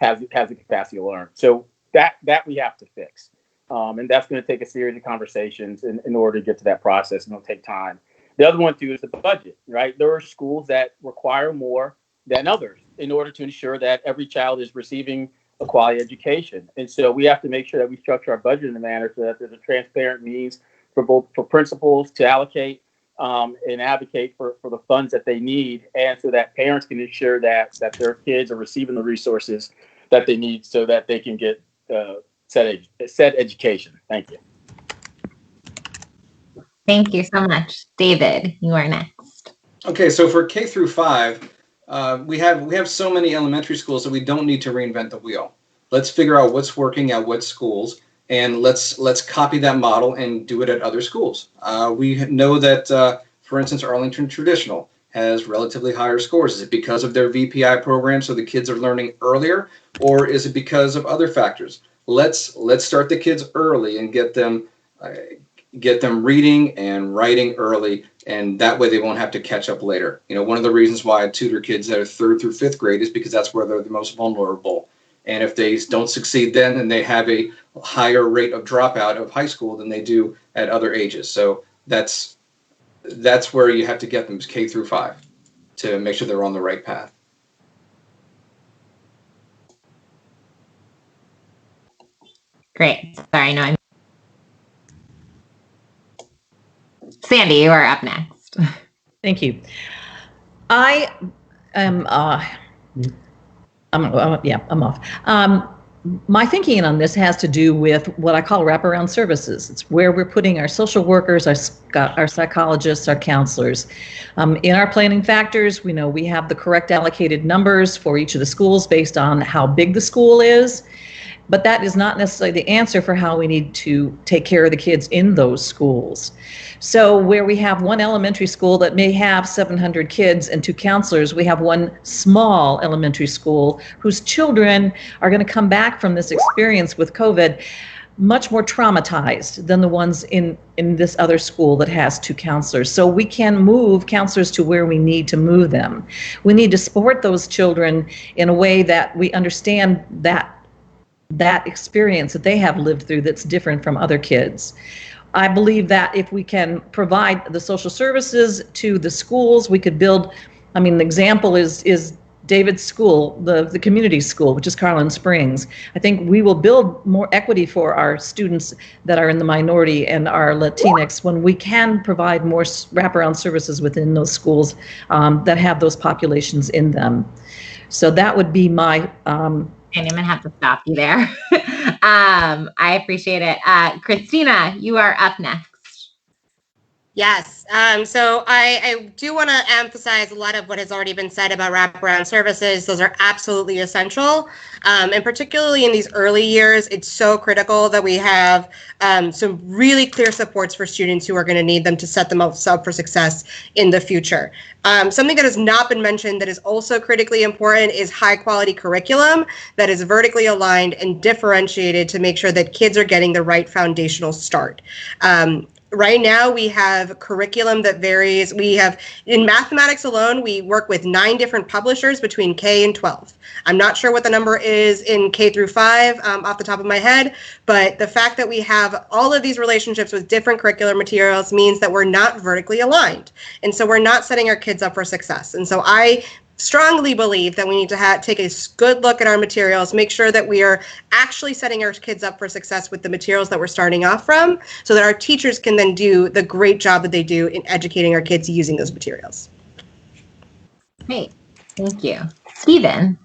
has the capacity to learn. So that we have to fix. And that's going to take a series of conversations in order to get to that process, and it'll take time. The other one too is the budget, right? There are schools that require more than others in order to ensure that every child is receiving a quality education. And so we have to make sure that we structure our budget in a manner so that there's a transparent means for principals to allocate and advocate for the funds that they need, and so that parents can ensure that their kids are receiving the resources that they need so that they can get said education. Thank you. Thank you so much. David, you are next. Okay, so for K through 5, we have so many elementary schools that we don't need to reinvent the wheel. Let's figure out what's working at what schools, and let's copy that model and do it at other schools. We know that, for instance, Arlington Traditional has relatively higher scores. Is it because of their VPI program, so the kids are learning earlier, or is it because of other factors? Let's start the kids early and get them reading and writing early, and that way they won't have to catch up later. You know, one of the reasons why I tutor kids that are 3rd through 5th grade is because that's where they're the most vulnerable. And if they don't succeed then they have a higher rate of dropout of high school than they do at other ages. So that's where you have to get them, K through 5, to make sure they're on the right path. Great. Sorry, no, Sandy, you are up next. Thank you. I am, I'm off. My thinking on this has to do with what I call wraparound services. It's where we're putting our social workers, our psychologists, our counselors. In our planning factors, we know we have the correct allocated numbers for each of the schools based on how big the school is. But that is not necessarily the answer for how we need to take care of the kids in those schools. So where we have one elementary school that may have 700 kids and 2 counselors, we have one small elementary school whose children are going to come back from this experience with COVID much more traumatized than the ones in this other school that has 2 counselors. So we can move counselors to where we need to move them. We need to support those children in a way that we understand that experience that they have lived through that's different from other kids. I believe that if we can provide the social services to the schools, we could build, I mean, the example is David's school, the community school, which is Carlin Springs. I think we will build more equity for our students that are in the minority and our Latinx when we can provide more wraparound services within those schools that have those populations in them. So that would be my and I'm going to have to stop you there. I appreciate it. Christina, you are up next. Yes. So I do want to emphasize a lot of what has already been said about wraparound services. Those are absolutely essential. And particularly in these early years, it's so critical that we have some really clear supports for students who are going to need them to set them up for success in the future. Something that has not been mentioned that is also critically important is high quality curriculum that is vertically aligned and differentiated to make sure that kids are getting the right foundational start. Right now, we have curriculum that varies. We have, in mathematics alone, we work with 9 different publishers between K and 12. I'm not sure what the number is in K through 5 off the top of my head, but the fact that we have all of these relationships with different curricular materials means that we're not vertically aligned. And so we're not setting our kids up for success. And so I strongly believe that we need to take a good look at our materials, make sure that we are actually setting our kids up for success with the materials that we're starting off from, so that our teachers can then do the great job that they do in educating our kids using those materials. Great. Thank you. Stephen.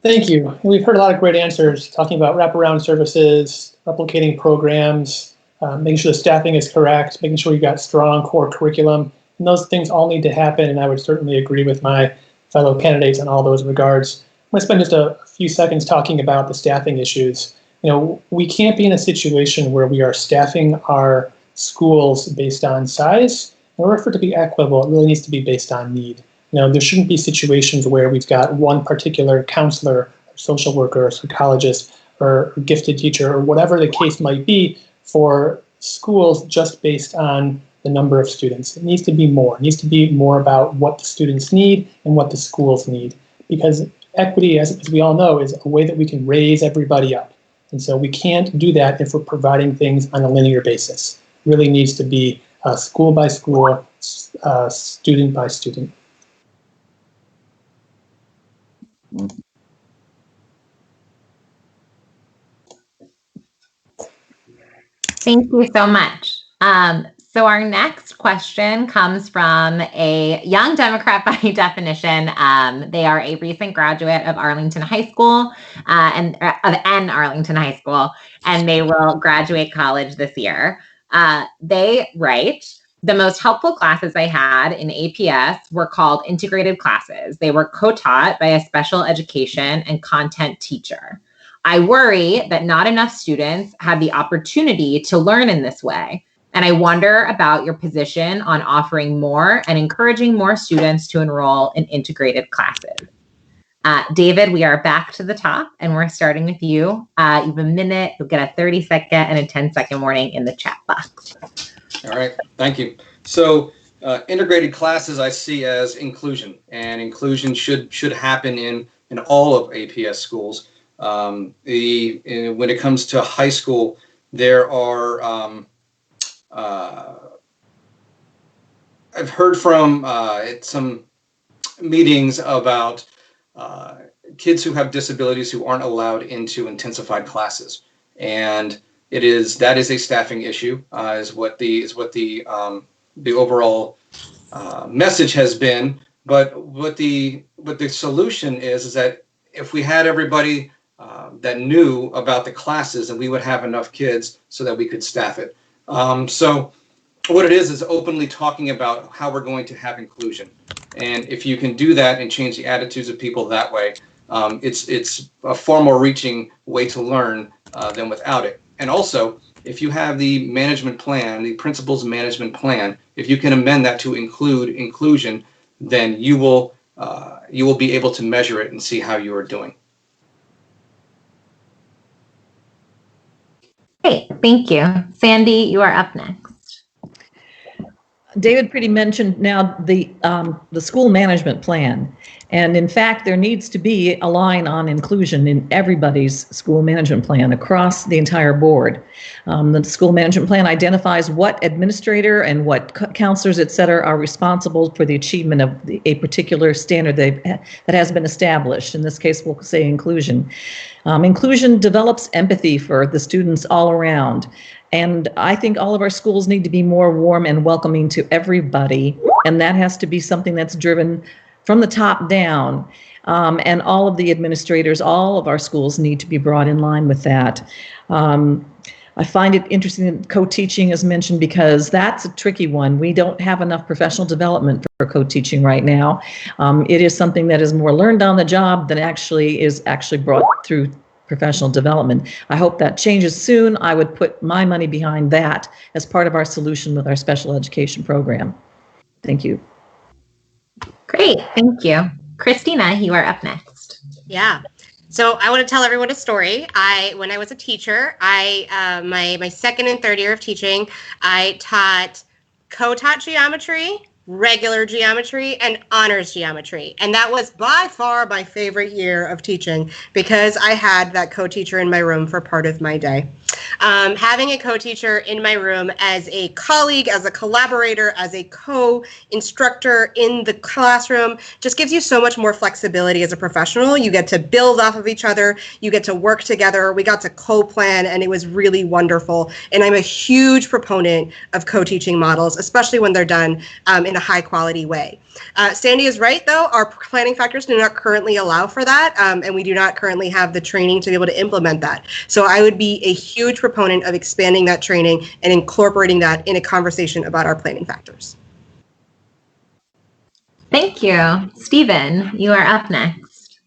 Thank you. We've heard a lot of great answers talking about wraparound services, replicating programs, making sure the staffing is correct, making sure you've got strong core curriculum. And those things all need to happen, and I would certainly agree with my fellow candidates in all those regards. I'm going to spend just a few seconds talking about the staffing issues. You know, we can't be in a situation where we are staffing our schools based on size. In order for it to be equitable, it really needs to be based on need. You know, there shouldn't be situations where we've got one particular counselor, or social worker, or psychologist, or gifted teacher, or whatever the case might be for schools just based on the number of students. It needs to be more. It needs to be more about what the students need and what the schools need. Because equity, as we all know, is a way that we can raise everybody up. And so we can't do that if we're providing things on a linear basis. It really needs to be school by school, student by student. Thank you so much. So our next question comes from a young Democrat by definition. They are a recent graduate of Arlington High School and Arlington High School, and they will graduate college this year. They write, the most helpful classes I had in APS were called integrated classes. They were co-taught by a special education and content teacher. I worry that not enough students have the opportunity to learn in this way. And I wonder about your position on offering more and encouraging more students to enroll in integrated classes. David, we are back to the top and we're starting with you. You have a minute, you'll get a 30-second and a 10-second warning in the chat box. All right, thank you. So integrated classes I see as inclusion, and inclusion should happen in all of APS schools. When it comes to high school, there are I've heard from at some meetings about kids who have disabilities who aren't allowed into intensified classes, and that is a staffing issue. Is what the overall message has been. But what the solution is that if we had everybody that knew about the classes, and we would have enough kids so that we could staff it. So what it is openly talking about how we're going to have inclusion. And if you can do that and change the attitudes of people that way, it's a far more reaching way to learn than without it. And also, if you have the management plan, the principal's management plan, if you can amend that to include inclusion, then you will be able to measure it and see how you are doing. Great, thank you. Sandy, you are up next. David pretty mentioned now the school management plan. And in fact, there needs to be a line on inclusion in everybody's school management plan across the entire board. The school management plan identifies what administrator and what counselors, et cetera, are responsible for the achievement of a particular standard that has been established. In this case, we'll say inclusion. Inclusion develops empathy for the students all around. And I think all of our schools need to be more warm and welcoming to everybody. And that has to be something that's driven from the top down. And all of the administrators, all of our schools need to be brought in line with that. I find it interesting that co-teaching is mentioned because that's a tricky one. We don't have enough professional development for co-teaching right now. It is something that is more learned on the job than is actually brought through professional development. I hope that changes soon. I would put my money behind that as part of our solution with our special education program. Thank you. Great, thank you. Christina, you are up next. Yeah. So I want to tell everyone a story. When I was a teacher, my second and third year of teaching, I co-taught geometry, regular geometry, and honors geometry. And that was by far my favorite year of teaching because I had that co-teacher in my room for part of my day. Having a co-teacher in my room as a colleague, as a collaborator, as a co-instructor in the classroom just gives you so much more flexibility as a professional. You get to build off of each other. You get to work together. We got to co-plan, and it was really wonderful. And I'm a huge proponent of co-teaching models, especially when they're done in a high-quality way. Sandy is right, though. Our planning factors do not currently allow for that, and we do not currently have the training to be able to implement that. So I would be a huge proponent of expanding that training and incorporating that in a conversation about our planning factors. Thank you. Stephen, you are up next.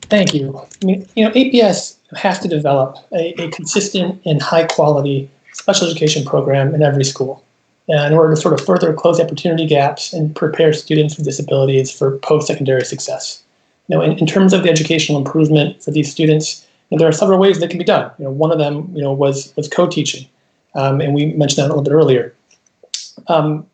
Thank you. I mean, APS has to develop a consistent and high-quality special education program in every school in order to sort of further close opportunity gaps and prepare students with disabilities for post-secondary success. In terms of the educational improvement for these students, there are several ways that can be done. One of them, was co-teaching, and we mentioned that a little bit earlier. The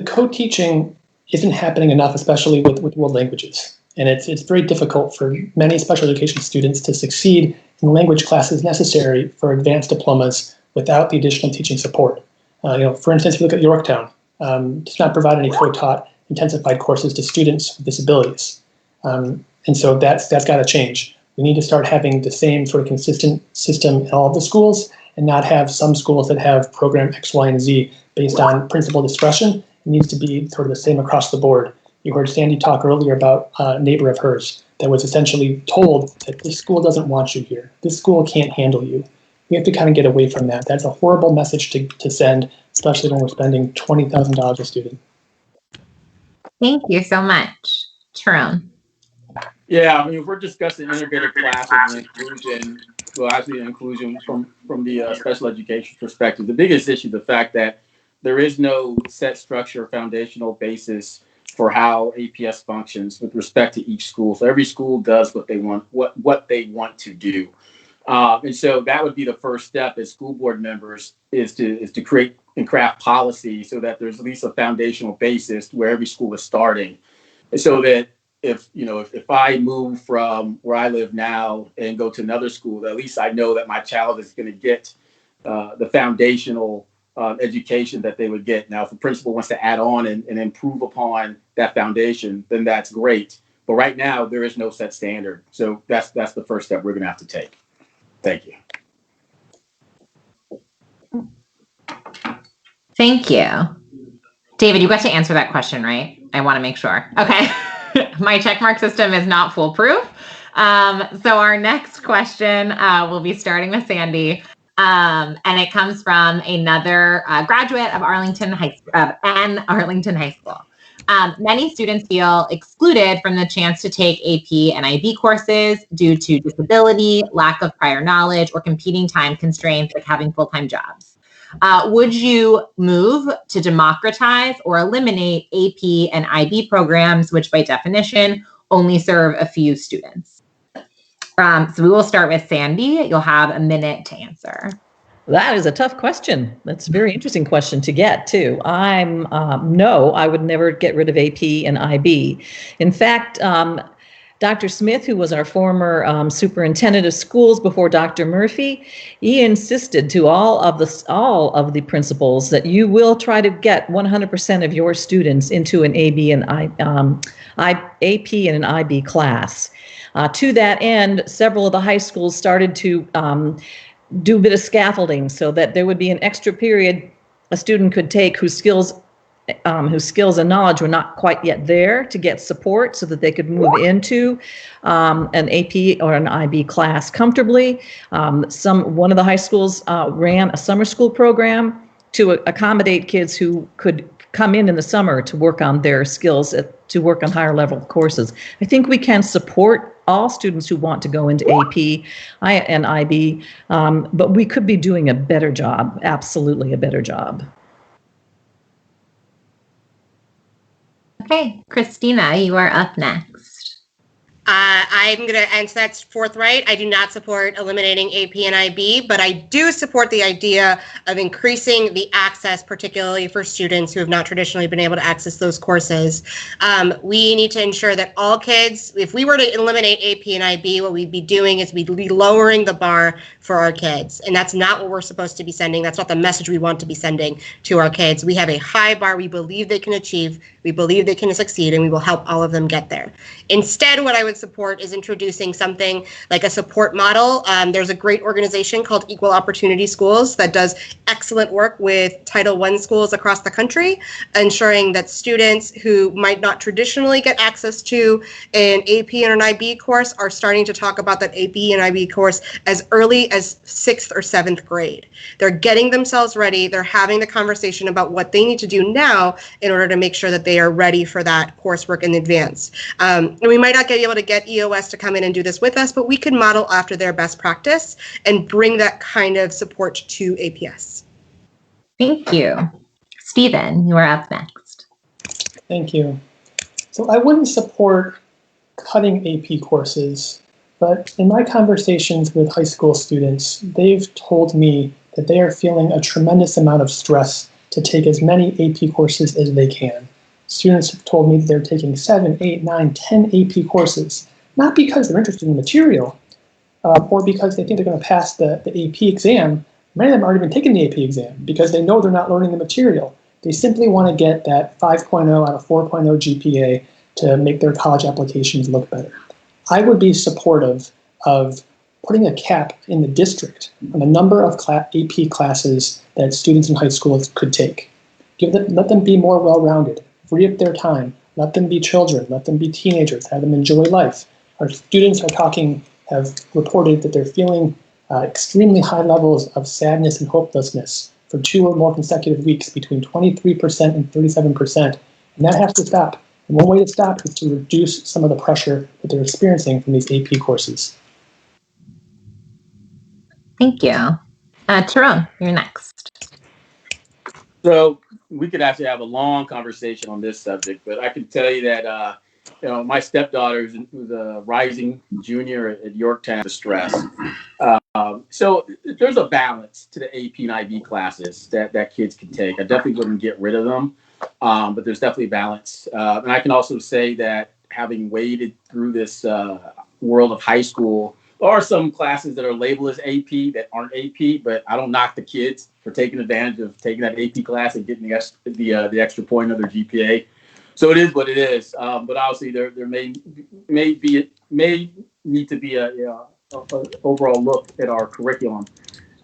co-teaching isn't happening enough, especially with world languages, and it's very difficult for many special education students to succeed in language classes necessary for advanced diplomas without the additional teaching support. For instance, if you look at Yorktown, does not provide any co-taught intensified courses to students with disabilities. And so that's got to change. We need to start having the same sort of consistent system in all of the schools and not have some schools that have program X, Y, and Z based on principal discretion. It needs to be sort of the same across the board. You heard Sandy talk earlier about a neighbor of hers that was essentially told that this school doesn't want you here. This school can't handle you. We have to kind of get away from that. That's a horrible message to send, especially when we're spending $20,000 a student. Thank you so much. Tyrone. Yeah, I mean, if we're discussing integrated classroom inclusion, well, actually inclusion from the special education perspective, the biggest issue is the fact that there is no set structure or foundational basis for how APS functions with respect to each school. So every school does what they want to do. And so that would be the first step as school board members is to create and craft policy so that there's at least a foundational basis where every school is starting. And so that if I move from where I live now and go to another school, at least I know that my child is going to get the foundational education that they would get. Now, if a principal wants to add on and improve upon that foundation, then that's great. But right now, there is no set standard. So that's the first step we're going to have to take. Thank you. Thank you. David, you got to answer that question, right? I want to make sure. Okay. My checkmark system is not foolproof. So our next question will be starting with Sandy. And it comes from another graduate of Arlington High School. Many students feel excluded from the chance to take AP and IB courses due to disability, lack of prior knowledge, or competing time constraints like having full-time jobs. Would you move to democratize or eliminate AP and IB programs, which by definition only serve a few students? So we will start with Sandy. You'll have a minute to answer. That is a tough question. That's a very interesting question to get, too. No, I would never get rid of AP and IB. In fact, Dr. Smith, who was our former superintendent of schools before Dr. Murphy, he insisted to all of the principals that you will try to get 100% of your students into an AP and an IB class. To that end, several of the high schools started to do a bit of scaffolding so that there would be an extra period a student could take whose skills and knowledge were not quite yet there to get support so that they could move into an AP or an IB class comfortably. One of the high schools ran a summer school program to accommodate kids who could come in the summer to work on their skills, to work on higher level courses. I think we can support all students who want to go into AP and IB, but we could be doing a better job, absolutely a better job. Okay, Christina, you are up next. I'm going to answer that forthright. I do not support eliminating AP and IB, but I do support the idea of increasing the access, particularly for students who have not traditionally been able to access those courses. We need to ensure that all kids, if we were to eliminate AP and IB, what we'd be doing is we'd be lowering the bar for our kids. And that's not what we're supposed to be sending. That's not the message we want to be sending to our kids. We have a high bar we believe they can achieve, we believe they can succeed, and we will help all of them get there. Instead, what I would support is introducing something like a support model. There's a great organization called Equal Opportunity Schools that does excellent work with Title I schools across the country, ensuring that students who might not traditionally get access to an AP and an IB course are starting to talk about that AP and IB course as early as 6th or 7th grade. They're getting themselves ready. They're having the conversation about what they need to do now in order to make sure that they are ready for that coursework in advance. And we might not be able to get EOS to come in and do this with us, but we could model after their best practice and bring that kind of support to APS. Thank you. Stephen, you are up next. Thank you. So I wouldn't support cutting AP courses, but in my conversations with high school students, they've told me that they are feeling a tremendous amount of stress to take as many AP courses as they can. Students have told me that they're taking 7, 8, 9, 10 AP courses, not because they're interested in the material or because they think they're going to pass the AP exam. Many of them aren't even taking the AP exam because they know they're not learning the material. They simply want to get that 5.0 out of 4.0 GPA to make their college applications look better. I would be supportive of putting a cap in the district on the number of AP classes that students in high school could take. Let them be more well-rounded, free up their time, let them be children, let them be teenagers, have them enjoy life. Our students have reported that they're feeling extremely high levels of sadness and hopelessness for 2 or more consecutive weeks, between 23% and 37%, and that has to stop. And one way to stop is to reduce some of the pressure that they're experiencing from these AP courses. Thank you. Tyrone, you're next. So we could actually have a long conversation on this subject, but I can tell you that my stepdaughter, who's a rising junior at Yorktown, is stressed. So there's a balance to the AP and IB classes that kids can take. I definitely wouldn't get rid of them, but there's definitely a balance. And I can also say that having waded through this world of high school, there are some classes that are labeled as AP that aren't AP, but I don't knock the kids for taking advantage of taking that AP class and getting the extra point of their GPA. So it is what it is. But obviously there may need to be a overall look at our curriculum.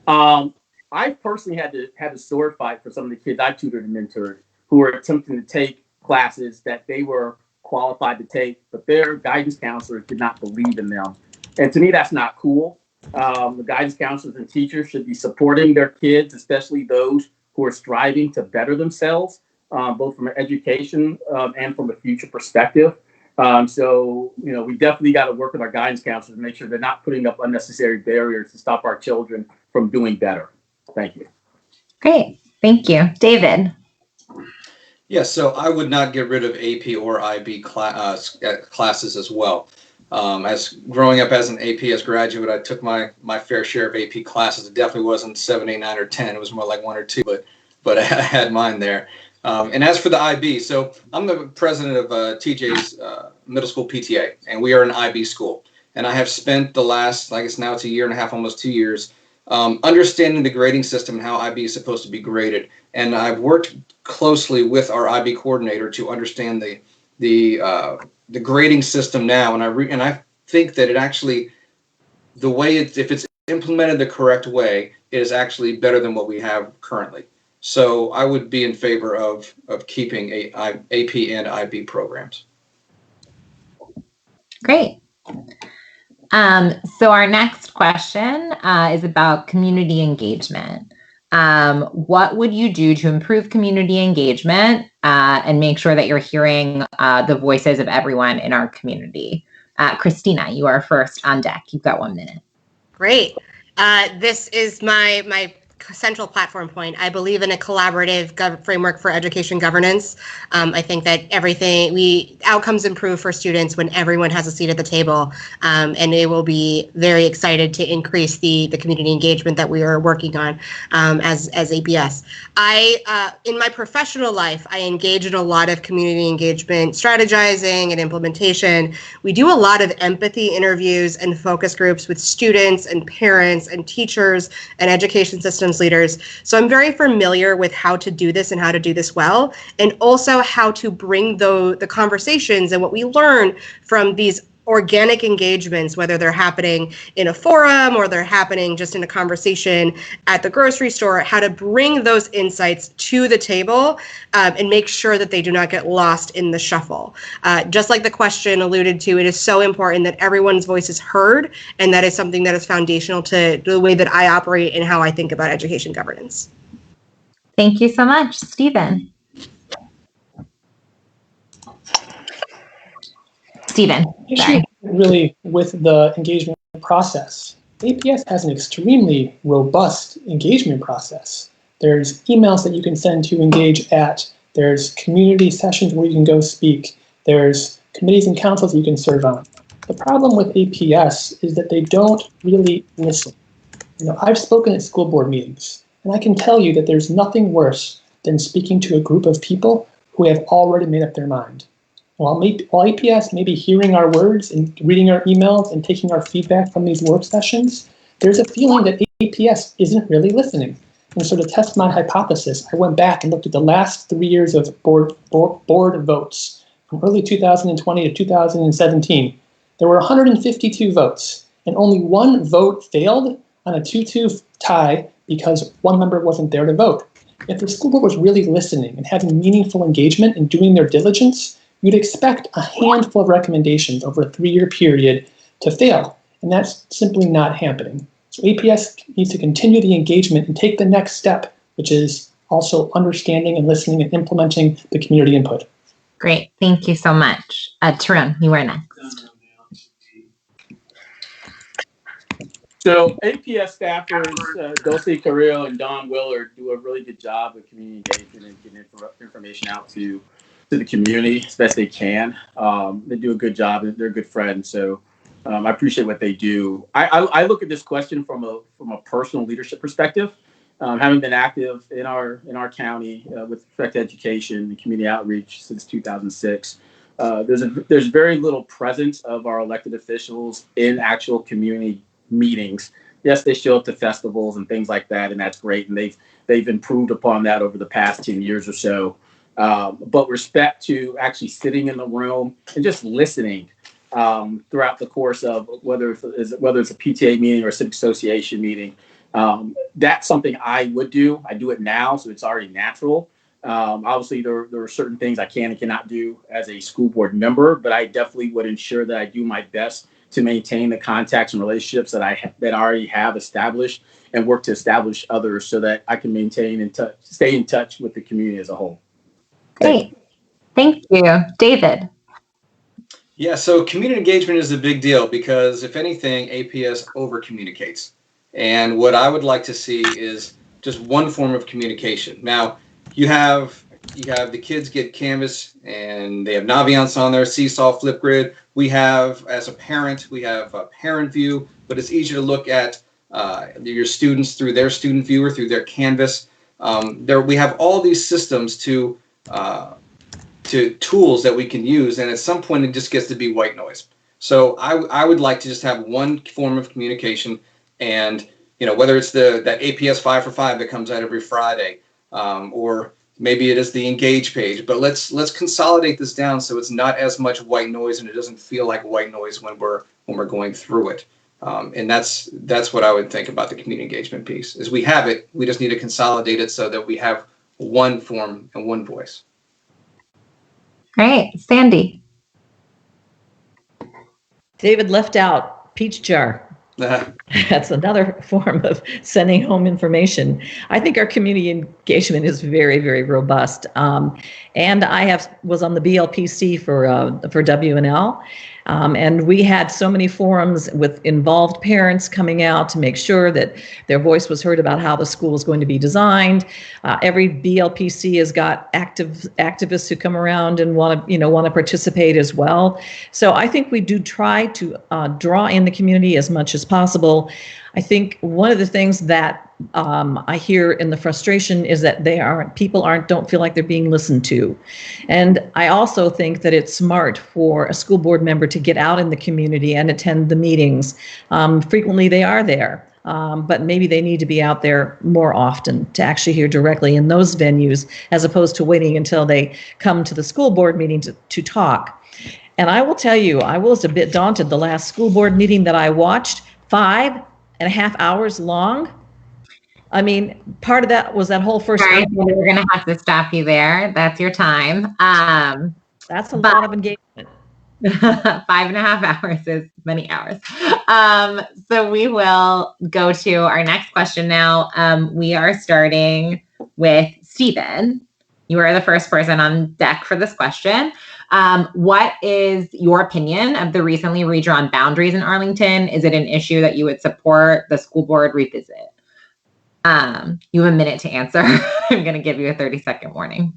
I personally had to sword fight for some of the kids I tutored and mentored who were attempting to take classes that they were qualified to take, but their guidance counselors did not believe in them. And to me, that's not cool. The guidance counselors and teachers should be supporting their kids, especially those who are striving to better themselves, both from an education and from a future perspective. So, we definitely got to work with our guidance counselors to make sure they're not putting up unnecessary barriers to stop our children from doing better. Thank you. Great. Thank you. David. Yes, so I would not get rid of AP or IB classes as well. As growing up as an APS graduate, I took my fair share of AP classes. It definitely wasn't 7, 8, 9, or 10. It was more like 1 or 2, but I had mine there. And as for the IB, so I'm the president of TJ's middle school PTA, and we are an IB school. And I have spent the last, I guess now it's 1.5 years, almost 2 years, understanding the grading system and how IB is supposed to be graded. And I've worked closely with our IB coordinator to understand the grading system now. And I think that it actually, the way if it's implemented the correct way, it is actually better than what we have currently. So I would be in favor of keeping AP and IB programs. Great. So our next question is about community engagement. What would you do to improve community engagement and make sure that you're hearing the voices of everyone in our community? Christina, you are first on deck. You've got 1 minute. Great. This is my central platform point. I believe in a collaborative framework for education governance. I think that outcomes improve for students when everyone has a seat at the table, and they will be very excited to increase the community engagement that we are working on as APS. In my professional life, I engage in a lot of community engagement strategizing and implementation. We do a lot of empathy interviews and focus groups with students and parents and teachers and education systems leaders. So I'm very familiar with how to do this and how to do this well, and also how to bring the conversations and what we learn from these organic engagements, whether they're happening in a forum or they're happening just in a conversation at the grocery store, how to bring those insights to the table and make sure that they do not get lost in the shuffle. Just like the question alluded to, it is so important that everyone's voice is heard, and that is something that is foundational to the way that I operate and how I think about education governance. Thank you so much. Stephen. Sorry. Really, with the engagement process, APS has an extremely robust engagement process. There's emails that you can send to engage at. There's community sessions where you can go speak. There's committees and councils you can serve on. The problem with APS is that they don't really listen. I've spoken at school board meetings, and I can tell you that there's nothing worse than speaking to a group of people who have already made up their mind. While APS may be hearing our words and reading our emails and taking our feedback from these work sessions, there's a feeling that APS isn't really listening. And so to test my hypothesis, I went back and looked at the last 3 years of board votes from early 2020 to 2017. There were 152 votes, and only 1 vote failed on a 2-2 tie because 1 member wasn't there to vote. If the school board was really listening and having meaningful engagement and doing their diligence, you'd expect a handful of recommendations over a 3-year period to fail, and that's simply not happening. So APS needs to continue the engagement and take the next step, which is also understanding and listening and implementing the community input. Great. Thank you so much. Tarun, you are next. So APS staffers, Dulce Carrillo and Don Willard, do a really good job of community engagement and getting information out to the community as best they can. They do a good job. They're good friends. So I appreciate what they do. I look at this question from a personal leadership perspective. Having been active in our county with respect to education and community outreach since 2006, there's very little presence of our elected officials in actual community meetings. Yes, they show up to festivals and things like that, and that's great. And they've improved upon that over the past 10 years or so. But respect to actually sitting in the room and just listening throughout the course of whether it's a PTA meeting or a civic association meeting, that's something I would do. I do it now, so it's already natural. Obviously, there are certain things I can and cannot do as a school board member, but I definitely would ensure that I do my best to maintain the contacts and relationships that I already have established and work to establish others so that I can maintain and stay in touch with the community as a whole. Great. Thank you. David. Yeah, so community engagement is a big deal because if anything, APS over communicates. And what I would like to see is just one form of communication. Now, you have the kids get Canvas and they have Naviance on there, Seesaw, Flipgrid. We have, as a parent, we have a parent view, but it's easier to look at your students through their student viewer, through their Canvas. We have all these systems to tools that we can use, and at some point it just gets to be white noise. So I would like to just have one form of communication, and whether it's that APS 5 for 5 that comes out every Friday, or maybe it is the Engage page. But let's consolidate this down so it's not as much white noise, and it doesn't feel like white noise when we're going through it. And that's what I would think about the community engagement piece. Is we have it, we just need to consolidate it so that we have one form and one voice. Great. Sandy. David left out Peach Jar. That's another form of sending home information. I think our community engagement is very, very robust. And I was on the BLPC for WNL. And we had so many forums with involved parents coming out to make sure that their voice was heard about how the school is going to be designed. Every BLPC has got activists who come around and want to participate as well. So I think we do try to draw in the community as much as possible. I think one of the things that I hear in the frustration is that people don't feel like they're being listened to. And I also think that it's smart for a school board member to get out in the community and attend the meetings. Frequently they are there, but maybe they need to be out there more often to actually hear directly in those venues, as opposed to waiting until they come to the school board meeting to talk. And I will tell you, I was a bit daunted the last school board meeting that I watched, 5.5 hours long. I mean, part of that was that whole first. Sorry, we're going to have to stop you there. That's your time. That's a lot of engagement. 5.5 hours is many hours. So we will go to our next question now. We are starting with Stephen. You are the first person on deck for this question. What is your opinion of the recently redrawn boundaries in Arlington? Is it an issue that you would support the school board revisit? You have a minute to answer. I'm going to give you a 30-second warning.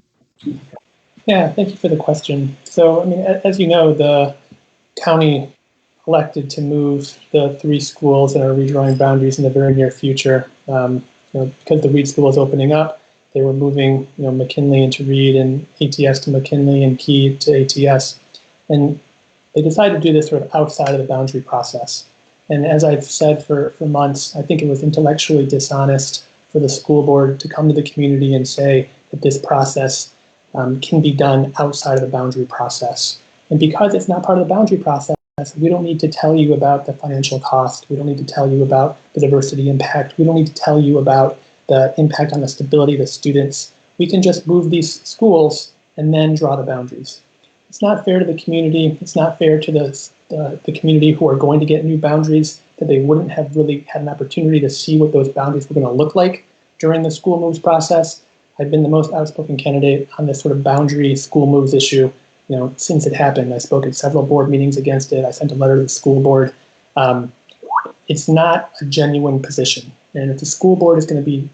Yeah, thank you for the question. So, I mean, as you know, the county elected to move the 3 schools that are redrawing boundaries in the very near future. Because the Reed School is opening up, they were moving, McKinley into Reed and ATS to McKinley and Key to ATS. And they decided to do this sort of outside of the boundary process. And as I've said for months, I think it was intellectually dishonest for the school board to come to the community and say that this process can be done outside of the boundary process. And because it's not part of the boundary process, we don't need to tell you about the financial cost. We don't need to tell you about the diversity impact. We don't need to tell you about the impact on the stability of the students. We can just move these schools and then draw the boundaries. It's not fair to the community. It's not fair to the community who are going to get new boundaries, that they wouldn't have really had an opportunity to see what those boundaries were going to look like during the school moves process. I've been the most outspoken candidate on this sort of boundary school moves issue, since it happened. I spoke at several board meetings against it. I sent a letter to the school board. It's not a genuine position. And if the school board is going to be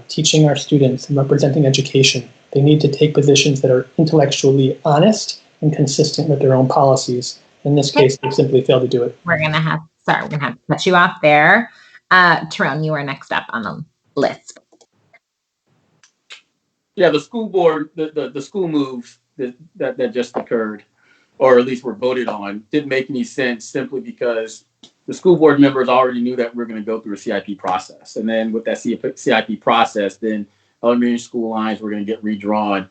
teaching our students and representing education, they need to take positions that are intellectually honest and consistent with their own policies. In this case, they simply failed to do it. We're going to have to cut you off there. Tyrone, you are next up on the list. Yeah, the school board, the school moves that just occurred, or at least were voted on, didn't make any sense simply because the school board members already knew that we're going to go through a CIP process. And then with that CIP process, then elementary school lines were going to get redrawn.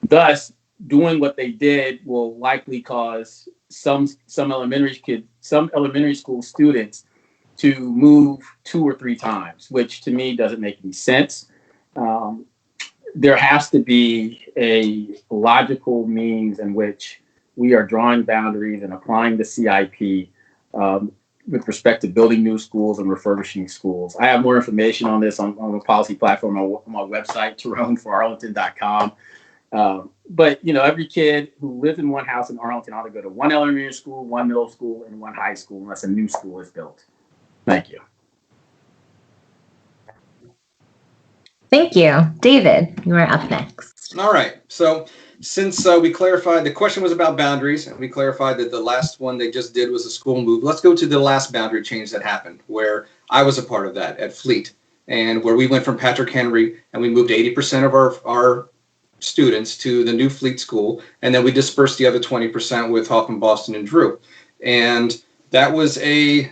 Thus, doing what they did will likely cause some elementary school students to move 2 or 3 times, which to me doesn't make any sense. There has to be a logical means in which we are drawing boundaries and applying the CIP with respect to building new schools and refurbishing schools. I have more information on this on the policy platform on my website, TyroneForArlington.com. But every kid who lives in one house in Arlington ought to go to one elementary school, one middle school, and one high school unless a new school is built. Thank you. Thank you. David, you are up next. All right. So since we clarified, the question was about boundaries, and we clarified that the last one they just did was a school move. Let's go to the last boundary change that happened, where I was a part of that at Fleet, and where we went from Patrick Henry and we moved 80% of our students to the new Fleet School, and then we dispersed the other 20% with Hoffman, Boston, and Drew. And that was a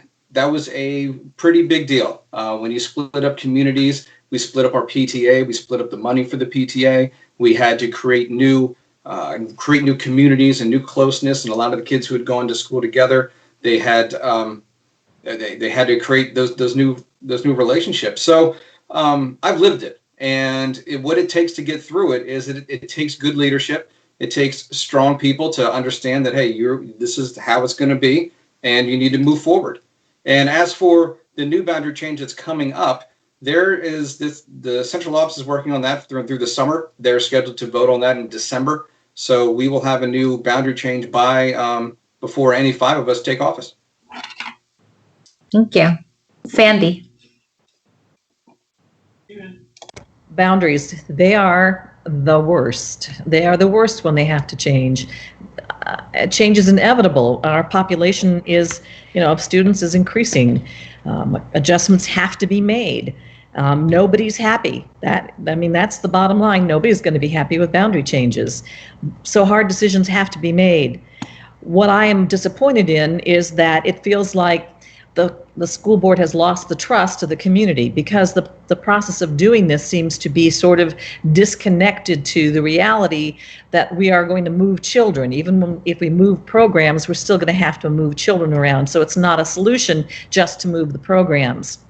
pretty big deal. When you split up communities, we split up our PTA, we split up the money for the PTA. We had to create new communities and new closeness. And a lot of the kids who had gone to school together, they had to create those new relationships. So I've lived it. And what it takes to get through it is it takes good leadership. It takes strong people to understand that, hey, this is how it's going to be, and you need to move forward. And as for the new boundary change that's coming up, the central office is working on that through the summer. They're scheduled to vote on that in December. So we will have a new boundary change by before any 5 of us take office. Thank you. Sandy. Boundaries, they are the worst. They are the worst when they have to change. Change is inevitable. Our population of students is increasing. Adjustments have to be made. Nobody's happy. That's the bottom line. Nobody's going to be happy with boundary changes. So hard decisions have to be made. What I am disappointed in is that it feels like the school board has lost the trust of the community, because the process of doing this seems to be sort of disconnected to the reality that we are going to move children. Even if we move programs, we're still going to have to move children around. So it's not a solution just to move the programs.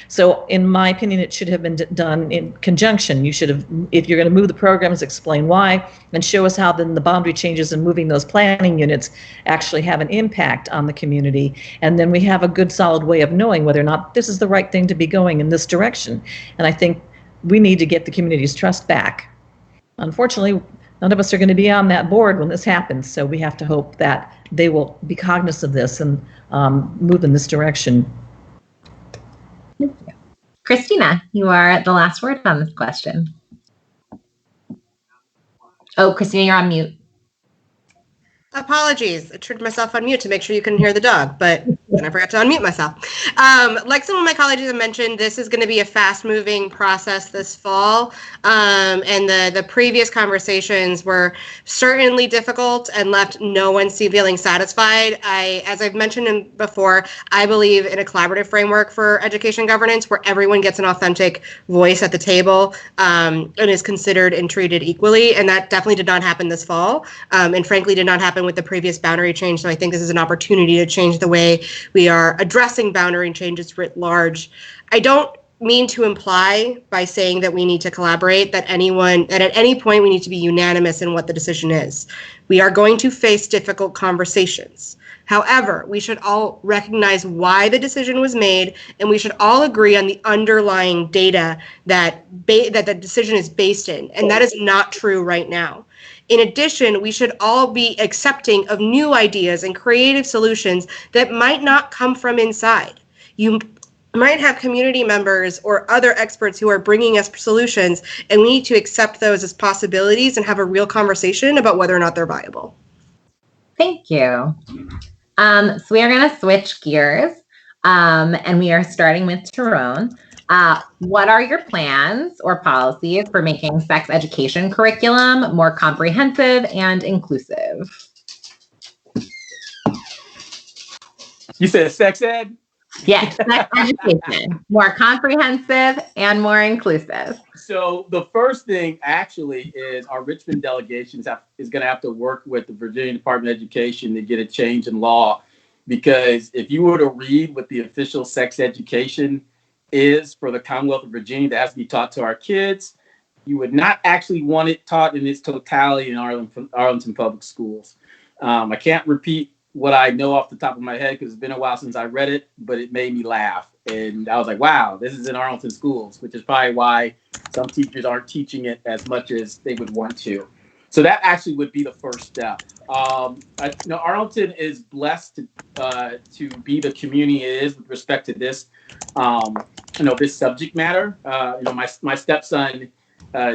So in my opinion, it should have been done in conjunction. You should have, if you're going to move the programs, explain why, and show us how then the boundary changes and moving those planning units actually have an impact on the community. And then we have a good solid way of knowing whether or not this is the right thing to be going in this direction. And I think we need to get the community's trust back. Unfortunately, none of us are going to be on that board when this happens. So we have to hope that they will be cognizant of this and move in this direction. Thank you. Christina, you are the last word on this question. Oh, Christina, you're on mute. Apologies. I turned myself on mute to make sure you couldn't hear the dog, but then I forgot to unmute myself. Like some of my colleagues have mentioned, this is going to be a fast-moving process this fall, and the previous conversations were certainly difficult and left no one feeling satisfied. As I've mentioned before, I believe in a collaborative framework for education governance where everyone gets an authentic voice at the table and is considered and treated equally, and that definitely did not happen this fall, and frankly did not happen with the previous boundary change. So I think this is an opportunity to change the way we are addressing boundary changes writ large. I don't mean to imply by saying that we need to collaborate that at any point we need to be unanimous in what the decision is. We are going to face difficult conversations. However, we should all recognize why the decision was made, and we should all agree on the underlying data that the decision is based in, and that is not true right now. In addition, we should all be accepting of new ideas and creative solutions that might not come from inside. You might have community members or other experts who are bringing us solutions, and we need to accept those as possibilities and have a real conversation about whether or not they're viable. Thank you. So we are going to switch gears, and we are starting with Tyrone. What are your plans or policies for making sex education curriculum more comprehensive and inclusive? You said sex ed? Yes, sex education, more comprehensive and more inclusive. So the first thing actually is our Richmond delegation is going to have to work with the Virginia Department of Education to get a change in law, because if you were to read what the official sex education is for the Commonwealth of Virginia that has to be taught to our kids, you would not actually want it taught in its totality in Arlington Public Schools. I can't repeat what I know off the top of my head because it's been a while since I read it, but it made me laugh. And I was like, wow, this is in Arlington schools, which is probably why some teachers aren't teaching it as much as they would want to. So that actually would be the first step. Arlington is blessed to be the community it is with respect to this, this subject matter. My stepson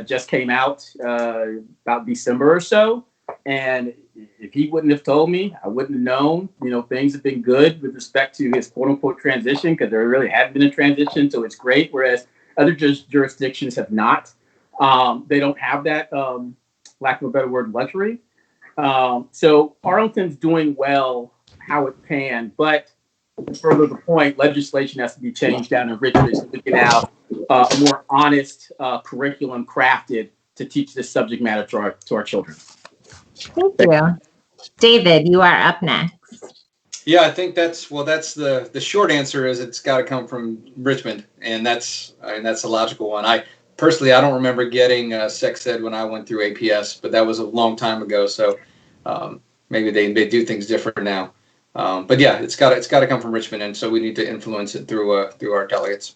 just came out about December or so, and if he wouldn't have told me, I wouldn't have known. Things have been good with respect to his quote unquote transition, because there really hadn't been a transition, so it's great. Whereas other jurisdictions have not. They don't have that, lack of a better word, luxury. So Arlington's doing well how it can, but further the point, legislation has to be changed down in Richmond so we can have a more honest curriculum crafted to teach this subject matter to our children. Thank you. David, you are up next. Yeah, I think that's the short answer is it's got to come from Richmond, and that's a logical one. I don't remember getting sex ed when I went through APS, but that was a long time ago. So maybe they do things different now. But yeah, it's got to come from Richmond, and so we need to influence it through our delegates.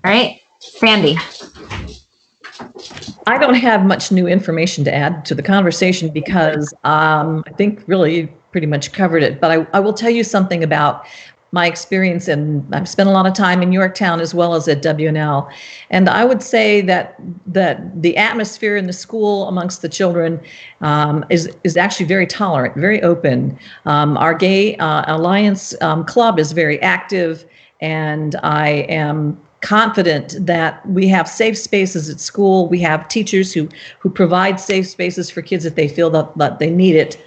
All right, Sandy. I don't have much new information to add to the conversation because I think really pretty much covered it. But I will tell you something about my experience, and I've spent a lot of time in Yorktown as well as at WNL. And I would say that the atmosphere in the school amongst the children is actually very tolerant, very open. Our Gay Alliance Club is very active, and I am confident that we have safe spaces at school. We have teachers who provide safe spaces for kids if they feel that they need it.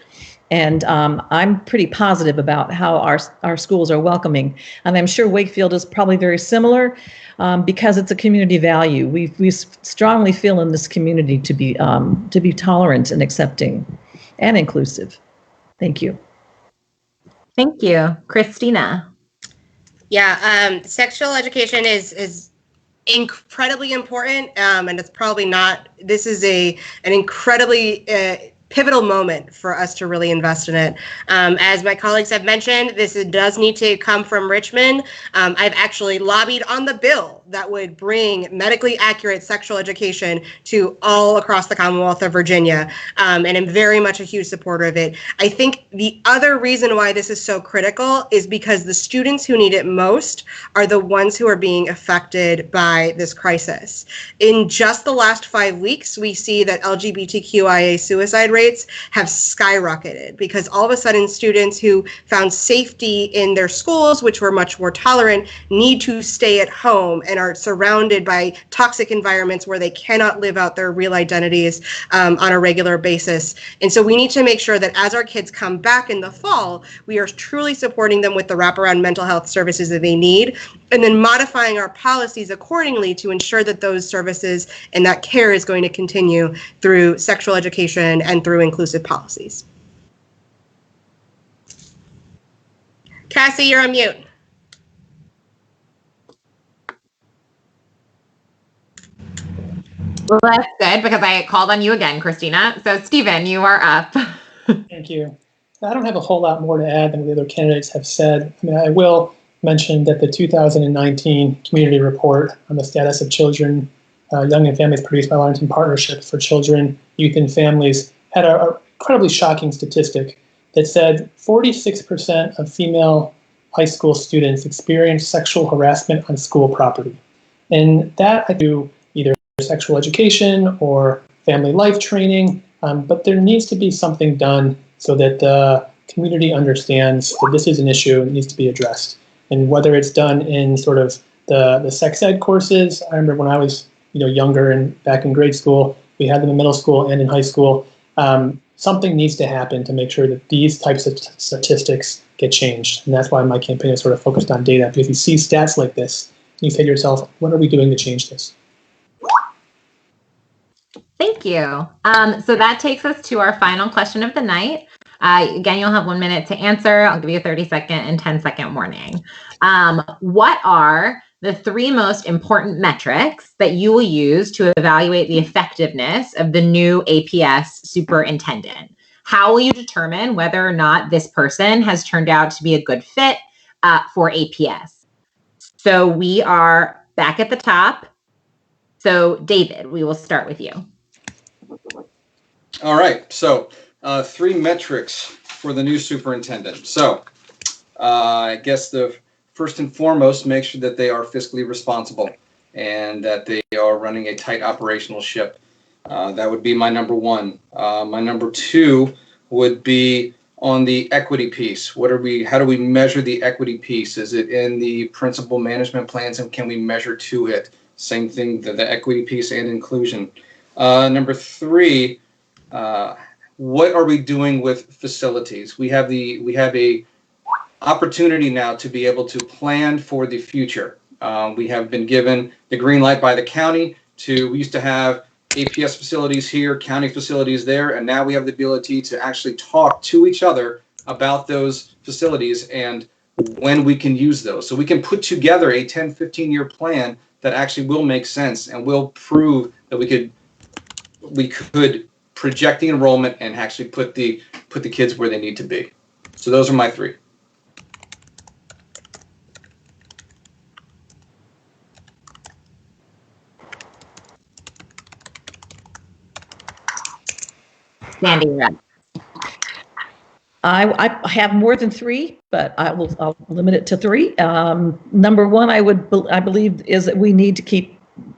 And I'm pretty positive about how our schools are welcoming. And I'm sure Wakefield is probably very similar because it's a community value. We strongly feel in this community to be tolerant and accepting and inclusive. Thank you. Thank you. Christina. Yeah, sexual education is incredibly important, and it's probably not. This is an incredibly pivotal moment for us to really invest in it. As my colleagues have mentioned, this does need to come from Richmond. I've actually lobbied on the bill that would bring medically accurate sexual education to all across the Commonwealth of Virginia, and I'm very much a huge supporter of it. I think the other reason why this is so critical is because the students who need it most are the ones who are being affected by this crisis. In just the last 5 weeks, we see that LGBTQIA suicide rates have skyrocketed because all of a sudden students who found safety in their schools, which were much more tolerant, need to stay at home and are surrounded by toxic environments where they cannot live out their real identities on a regular basis. And so we need to make sure that as our kids come back in the fall, we are truly supporting them with the wraparound mental health services that they need, and then modifying our policies accordingly to ensure that those services and that care is going to continue through sexual education and through inclusive policies. Cassie, you're on mute. Well, that's good because I called on you again, Christina. So, Stephen, you are up. Thank you. I don't have a whole lot more to add than the other candidates have said. I mean, I will mention that the 2019 community report on the status of children, young and families produced by Arlington Partnership for Children, Youth, and Families had an incredibly shocking statistic that said 46% of female high school students experience sexual harassment on school property. And that I do either sexual education or family life training, but there needs to be something done so that the community understands that this is an issue and needs to be addressed. And whether it's done in sort of the sex ed courses, I remember when I was younger and back in grade school, we had them in middle school and in high school. Something needs to happen to make sure that these types of statistics get changed. And that's why my campaign is sort of focused on data, because you see stats like this, you say to yourself, what are we doing to change this? Thank you. So that takes us to our final question of the night. Again, you'll have 1 minute to answer. I'll give you a 30-second and 10-second warning. What are the 3 most important metrics that you will use to evaluate the effectiveness of the new APS superintendent? How will you determine whether or not this person has turned out to be a good fit for APS? So we are back at the top. So David, we will start with you. All right, so 3 metrics for the new superintendent. So I guess the first and foremost, make sure that they are fiscally responsible and that they are running a tight operational ship. That would be my number 1. My number 2 would be on the equity piece. How do we measure the equity piece? Is it in the principal management plans, and can we measure to it? Same thing, the equity piece and inclusion. Number 3, what are we doing with facilities? We have a opportunity now to be able to plan for the future. We have been given the green light by the county we used to have APS facilities here, county facilities there, and now we have the ability to actually talk to each other about those facilities and when we can use those. So we can put together a 10, 15-year plan that actually will make sense and will prove that we could project the enrollment and actually put the kids where they need to be. So those are my 3. Sandy, you're up. I have more than 3, but I'll limit it to 3. Number 1, I believe is that we need to keep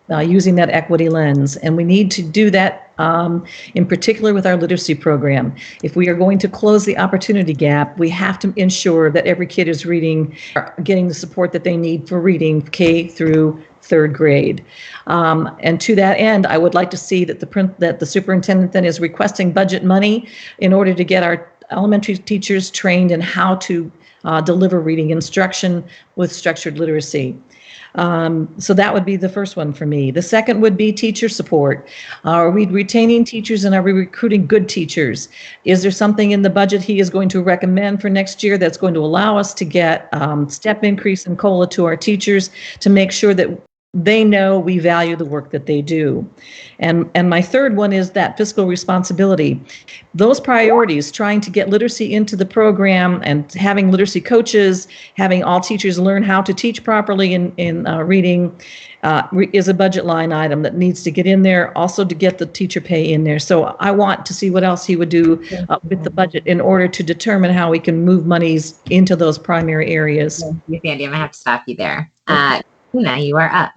using that equity lens, and we need to do that in particular with our literacy program. If we are going to close the opportunity gap, we have to ensure that every kid is getting the support that they need for reading K through 3rd grade. And to that end, I would like to see that the superintendent then is requesting budget money in order to get our elementary teachers trained in how to deliver reading instruction with structured literacy. So that would be the first one for me. The second would be teacher support. Are we retaining teachers and are we recruiting good teachers? Is there something in the budget he is going to recommend for next year that's going to allow us to get step increase in COLA to our teachers to make sure that they know we value the work that they do? And my third one is that fiscal responsibility. Those priorities, trying to get literacy into the program and having literacy coaches, having all teachers learn how to teach properly in reading is a budget line item that needs to get in there, also to get the teacher pay in there. So I want to see what else he would do with the budget in order to determine how we can move monies into those primary areas. Sandy, I'm going to have to stop you there. Tina, you are up.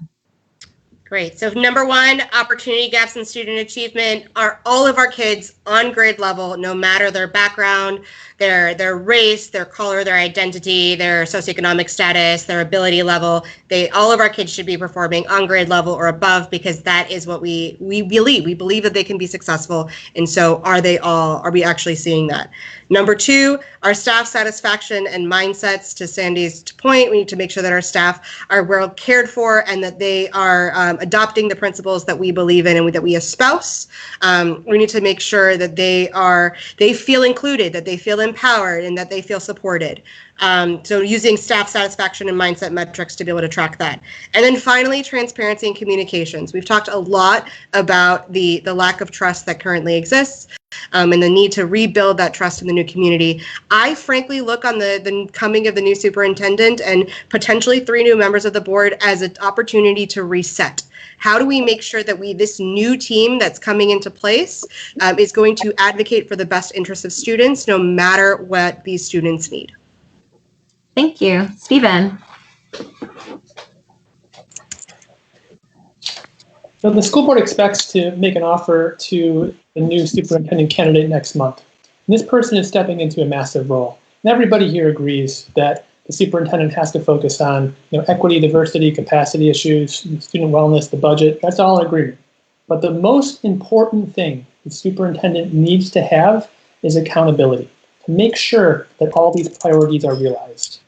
Great. So number 1, opportunity gaps in student achievement. Are all of our kids on grade level, no matter their background, their race, their color, their identity, their socioeconomic status, their ability level? All of our kids should be performing on grade level or above, because that is what we believe. We believe that they can be successful. And so are we actually seeing that? Number 2, our staff satisfaction and mindsets. To Sandy's point, we need to make sure that our staff are well cared for and that they are adopting the principles that we believe in and that we espouse. We need to make sure that they feel included, that they feel empowered, and that they feel supported. So using staff satisfaction and mindset metrics to be able to track that. And then finally, transparency and communications. We've talked a lot about the lack of trust that currently exists. And the need to rebuild that trust in the new community. I frankly look on the coming of the new superintendent and potentially 3 new members of the board as an opportunity to reset. How do we make sure that this new team that's coming into place is going to advocate for the best interests of students, no matter what these students need? Thank you. Stephen. So the school board expects to make an offer to the new superintendent candidate next month. And this person is stepping into a massive role. And everybody here agrees that the superintendent has to focus on equity, diversity, capacity issues, student wellness, the budget. That's all in agreement. But the most important thing the superintendent needs to have is accountability, to make sure that all these priorities are realized.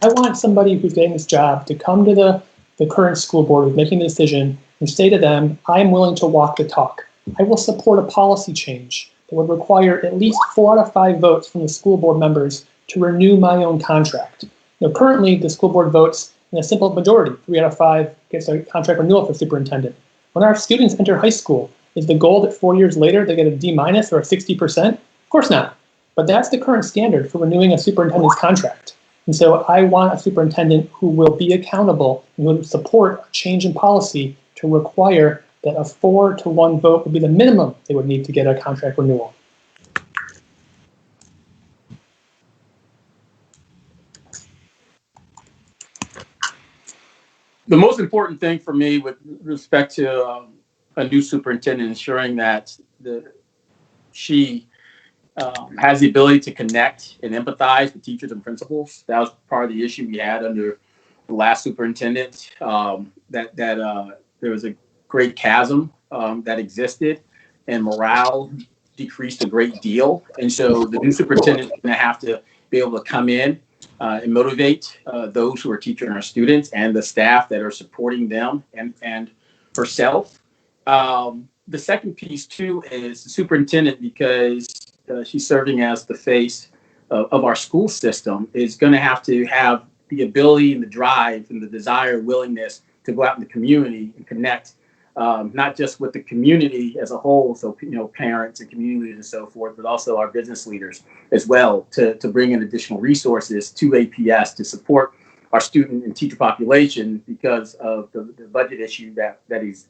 I want somebody who's getting this job to come to the current school board who's making the decision and say to them, I'm willing to walk the talk. I will support a policy change that would require at least 4 out of 5 votes from the school board members to renew my own contract. Currently, the school board votes in a simple majority. 3 out of 5 gets a contract renewal for superintendent. When our students enter high school, is the goal that 4 years later they get a D- or a 60%? Of course not. But that's the current standard for renewing a superintendent's contract. And so I want a superintendent who will be accountable and who will support a change in policy to to require that a 4-to-1 vote would be the minimum they would need to get a contract renewal. The most important thing for me with respect to a new superintendent, ensuring that she has the ability to connect and empathize with teachers and principals. That was part of the issue we had under the last superintendent, that there was a great chasm that existed, and morale decreased a great deal. And so the new superintendent is going to have to be able to come in and motivate those who are teaching our students and the staff that are supporting them and herself. The second piece, too, is the superintendent, because she's serving as the face of our school system, is going to have the ability and the drive and the desire, willingness to go out in the community and connect, not just with the community as a whole, so parents and communities and so forth, but also our business leaders as well, to bring in additional resources to APS to support our student and teacher population because of the budget issue that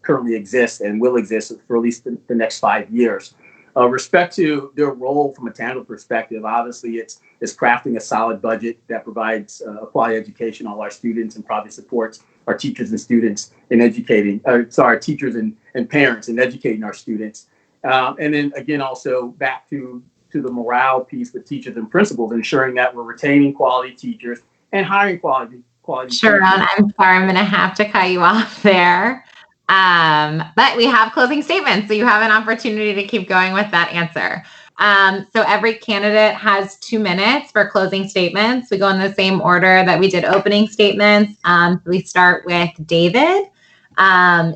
currently exists and will exist for at least the next 5 years. Respect to their role from a tangible perspective, obviously it's crafting a solid budget that provides quality education to all our students and probably supports our teachers and students in teachers and parents in educating our students. And then again, also back to the morale piece with teachers and principals, ensuring that we're retaining quality teachers and hiring quality Sharon, I'm sorry, I'm going to have to cut you off there. But we have closing statements, so you have an opportunity to keep going with that answer. So every candidate has 2 minutes for closing statements. We go in the same order that we did opening statements. We start with David.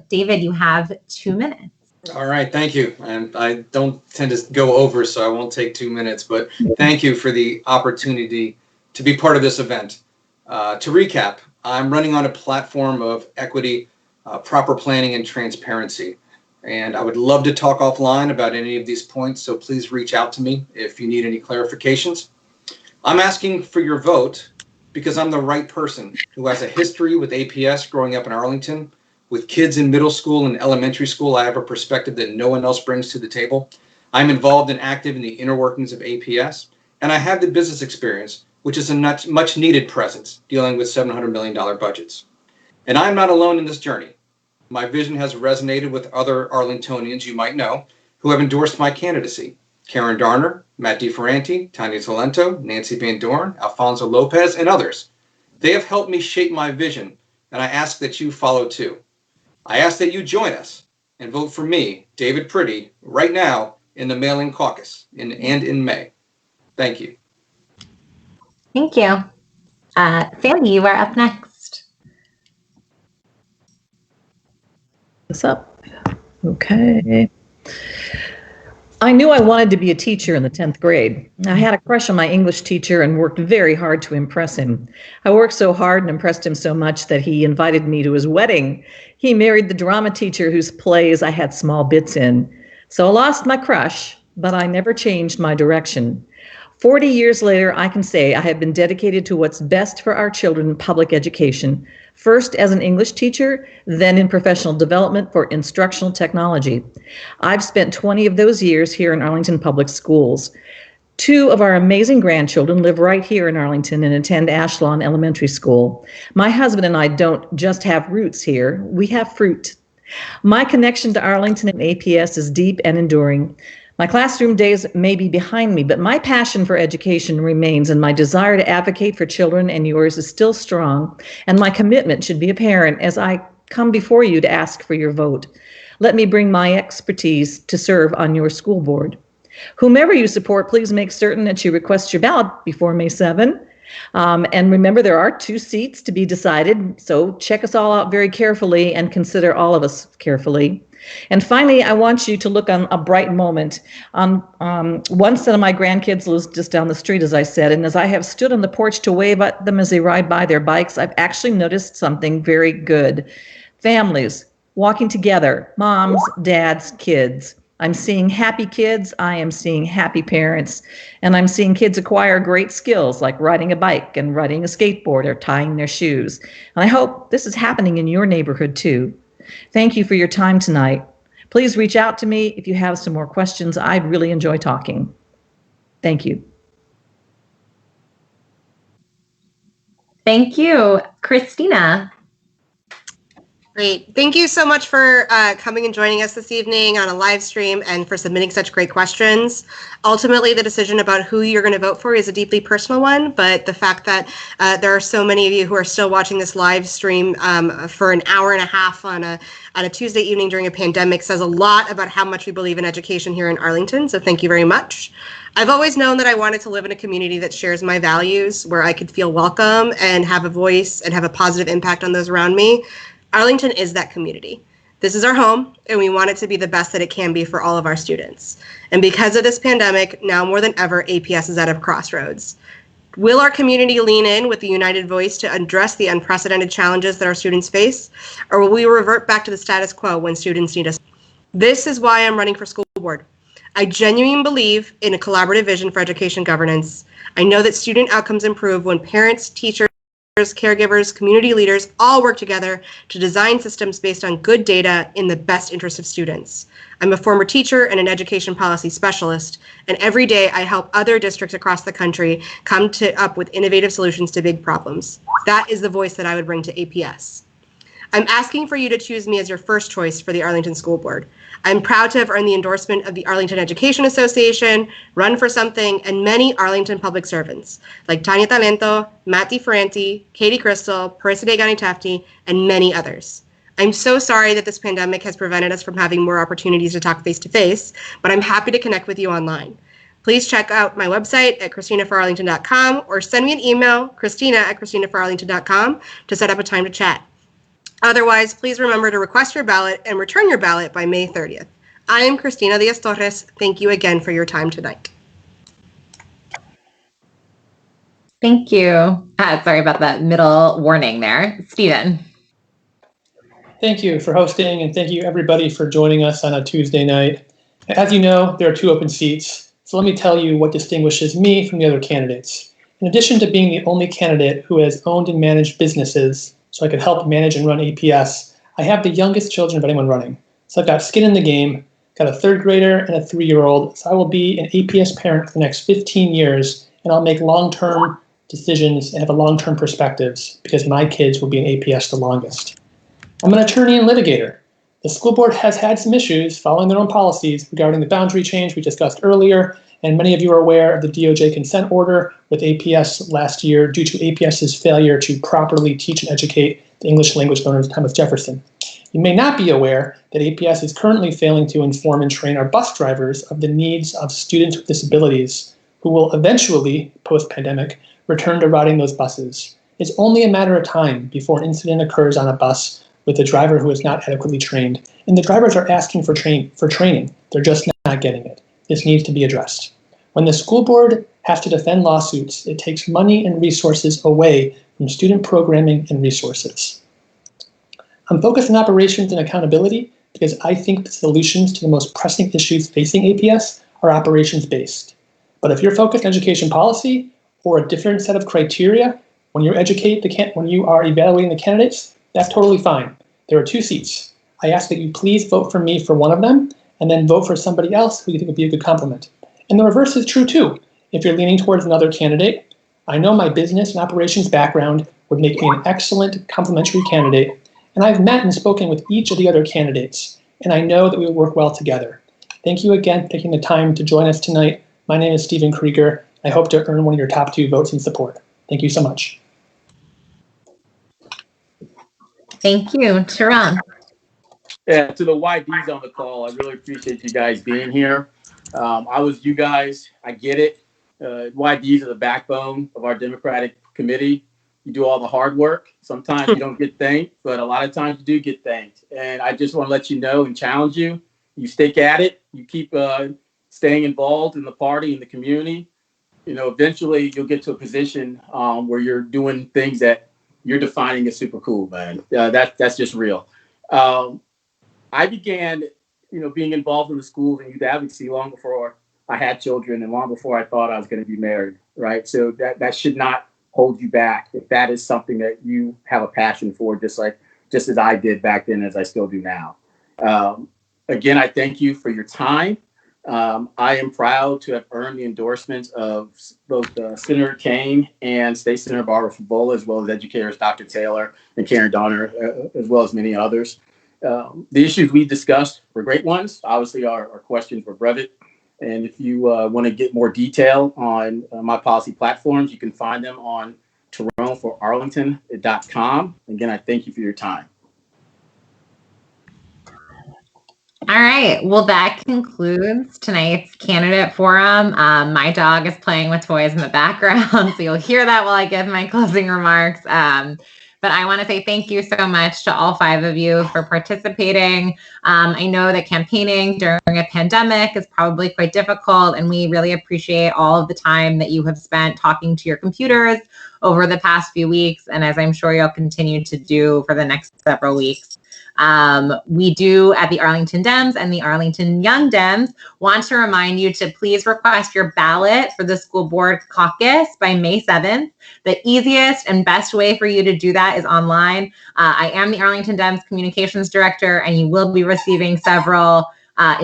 David, you have 2 minutes. All right, thank you. And I don't tend to go over, so I won't take 2 minutes, but thank you for the opportunity to be part of this event. To recap, I'm running on a platform of equity, proper planning, and transparency. And I would love to talk offline about any of these points, so please reach out to me if you need any clarifications. I'm asking for your vote because I'm the right person who has a history with APS growing up in Arlington. With kids in middle school and elementary school, I have a perspective that no one else brings to the table. I'm involved and active in the inner workings of APS, and I have the business experience, which is a much needed presence dealing with $700 million budgets. And I'm not alone in this journey. My vision has resonated with other Arlingtonians you might know who have endorsed my candidacy. Karen Darner, Matt DiFerranti, Tanya Talento, Nancy Van Dorn, Alfonso Lopez, and others. They have helped me shape my vision, and I ask that you follow too. I ask that you join us and vote for me, David Pretty, right now in the mail-in caucus and in May. Thank you. Thank you. Sandy, you are up next. What's up? Okay. I knew I wanted to be a teacher in the 10th grade. I had a crush on my English teacher and worked very hard to impress him. I worked so hard and impressed him so much that he invited me to his wedding. He married the drama teacher whose plays I had small bits in. So I lost my crush, but I never changed my direction. 40 years later, I can say I have been dedicated to what's best for our children in public education, first as an English teacher, then in professional development for instructional technology. I've spent 20 of those years here in Arlington Public Schools. 2 of our amazing grandchildren live right here in Arlington and attend Ashlawn Elementary School. My husband and I don't just have roots here, we have fruit. My connection to Arlington and APS is deep and enduring. My classroom days may be behind me, but my passion for education remains, and my desire to advocate for children and yours is still strong, and my commitment should be apparent as I come before you to ask for your vote. Let me bring my expertise to serve on your school board. Whomever you support, please make certain that you request your ballot before May 7. And remember, there are 2 seats to be decided, so check us all out very carefully and consider all of us carefully. And finally, I want you to look on a bright moment. One set of my grandkids lives just down the street, as I said, and as I have stood on the porch to wave at them as they ride by their bikes, I've actually noticed something very good. Families walking together, moms, dads, kids. I'm seeing happy kids, I am seeing happy parents, and I'm seeing kids acquire great skills like riding a bike and riding a skateboard or tying their shoes. And I hope this is happening in your neighborhood too. Thank you for your time tonight. Please reach out to me if you have some more questions. I'd really enjoy talking. Thank you. Thank you. Christina. Great. Thank you so much for coming and joining us this evening on a live stream and for submitting such great questions. Ultimately, the decision about who you're going to vote for is a deeply personal one, but the fact that there are so many of you who are still watching this live stream for an hour and a half on a Tuesday evening during a pandemic says a lot about how much we believe in education here in Arlington, so thank you very much. I've always known that I wanted to live in a community that shares my values, where I could feel welcome and have a voice and have a positive impact on those around me. Arlington is that community. This is our home, and we want it to be the best that it can be for all of our students. And because of this pandemic, now more than ever, APS is at a crossroads. Will our community lean in with a united voice to address the unprecedented challenges that our students face, or will we revert back to the status quo when students need us? This is why I'm running for school board. I genuinely believe in a collaborative vision for education governance. I know that student outcomes improve when parents, teachers, caregivers, community leaders all work together to design systems based on good data in the best interest of students. I'm a former teacher and an education policy specialist, and every day I help other districts across the country come up with innovative solutions to big problems. That is the voice that I would bring to APS. I'm asking for you to choose me as your first choice for the Arlington School Board. I'm proud to have earned the endorsement of the Arlington Education Association, Run for Something, and many Arlington public servants, like Tanya Talento, Matt DiFerranti, Katie Crystal, Parisa Degani-Tafti, and many others. I'm so sorry that this pandemic has prevented us from having more opportunities to talk face-to-face, but I'm happy to connect with you online. Please check out my website at christinaforarlington.com or send me an email, christina@christinaforarlington.com, to set up a time to chat. Otherwise, please remember to request your ballot and return your ballot by May 30th. I am Cristina Diaz-Torres. Thank you again for your time tonight. Thank you. Sorry about that middle warning there. Stephen. Thank you for hosting, and thank you everybody for joining us on a Tuesday night. As you know, there are 2 open seats, so let me tell you what distinguishes me from the other candidates. In addition to being the only candidate who has owned and managed businesses so I could help manage and run APS, I have the youngest children of anyone running. So I've got skin in the game, got a 3rd grader and a 3-year-old, so I will be an APS parent for the next 15 years, and I'll make long-term decisions and have a long-term perspectives because my kids will be in APS the longest. I'm an attorney and litigator. The school board has had some issues following their own policies regarding the boundary change we discussed earlier, and many of you are aware of the DOJ consent order with APS last year due to APS's failure to properly teach and educate the English language known as Thomas Jefferson. You may not be aware that APS is currently failing to inform and train our bus drivers of the needs of students with disabilities who will eventually, post-pandemic, return to riding those buses. It's only a matter of time before an incident occurs on a bus with a driver who is not adequately trained, and the drivers are asking for training. They're just not getting it. This needs to be addressed. When the school board has to defend lawsuits, it takes money and resources away from student programming and resources. I'm focused on operations and accountability because I think the solutions to the most pressing issues facing APS are operations-based. But if you're focused on education policy or a different set of criteria when you are evaluating the candidates, that's totally fine. There are 2 seats. I ask that you please vote for me for one of them and then vote for somebody else who you think would be a good complement. And the reverse is true too. If you're leaning towards another candidate, I know my business and operations background would make me an excellent complementary candidate, and I've met and spoken with each of the other candidates, and I know that we will work well together. Thank you again for taking the time to join us tonight. My name is Stephen Krieger. I hope to earn one of your top 2 votes in support. Thank you so much. Thank you. Sharon. Yeah, to the YDs on the call, I really appreciate you guys being here. I was you guys. I get it. YDs are the backbone of our Democratic committee. You do all the hard work. Sometimes you don't get thanked, but a lot of times you do get thanked. And I just want to let you know and challenge you. You stick at it. You keep staying involved in the party, in the community. You know, eventually you'll get to a position where you're doing things that you're defining as super cool, man. That's just real. I began, being involved in the schools and youth advocacy long before I had children and long before I thought I was going to be married, right? So that should not hold you back if that is something that you have a passion for, just like just as I did back then, as I still do now. Again, I thank you for your time. I am proud to have earned the endorsements of both Senator Kane and State Senator Barbara Favola, as well as educators Dr. Taylor and Karen Donner, as well as many others. The issues we discussed were great ones. Obviously, our questions were brevet. And if you want to get more detail on my policy platforms, you can find them on TyroneForArlington.com. Again, I thank you for your time. All right. Well, that concludes tonight's candidate forum. My dog is playing with toys in the background, so you'll hear that while I give my closing remarks. But I want to say thank you so much to all 5 of you for participating. I know that campaigning during a pandemic is probably quite difficult, and we really appreciate all of the time that you have spent talking to your computers over the past few weeks, and as I'm sure you'll continue to do for the next several weeks. We do at the Arlington Dems and the Arlington Young Dems want to remind you to please request your ballot for the School Board Caucus by May 7th. The easiest and best way for you to do that is online. I am the Arlington Dems Communications Director, and you will be receiving several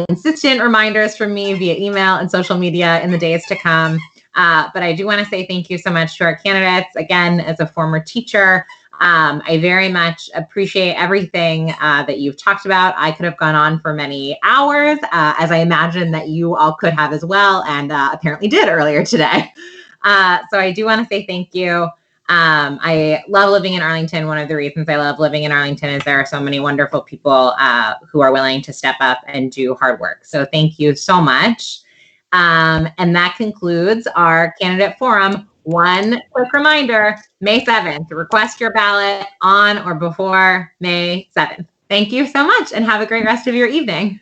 insistent reminders from me via email and social media in the days to come. But I do want to say thank you so much to our candidates. Again, as a former teacher, I very much appreciate everything that you've talked about. I could have gone on for many hours, as I imagine that you all could have as well, and apparently did earlier today. So I do want to say thank you. I love living in Arlington. One of the reasons I love living in Arlington is there are so many wonderful people who are willing to step up and do hard work. So thank you so much. And that concludes our candidate forum. One quick reminder, May 7th, request your ballot on or before May 7th. Thank you so much and have a great rest of your evening.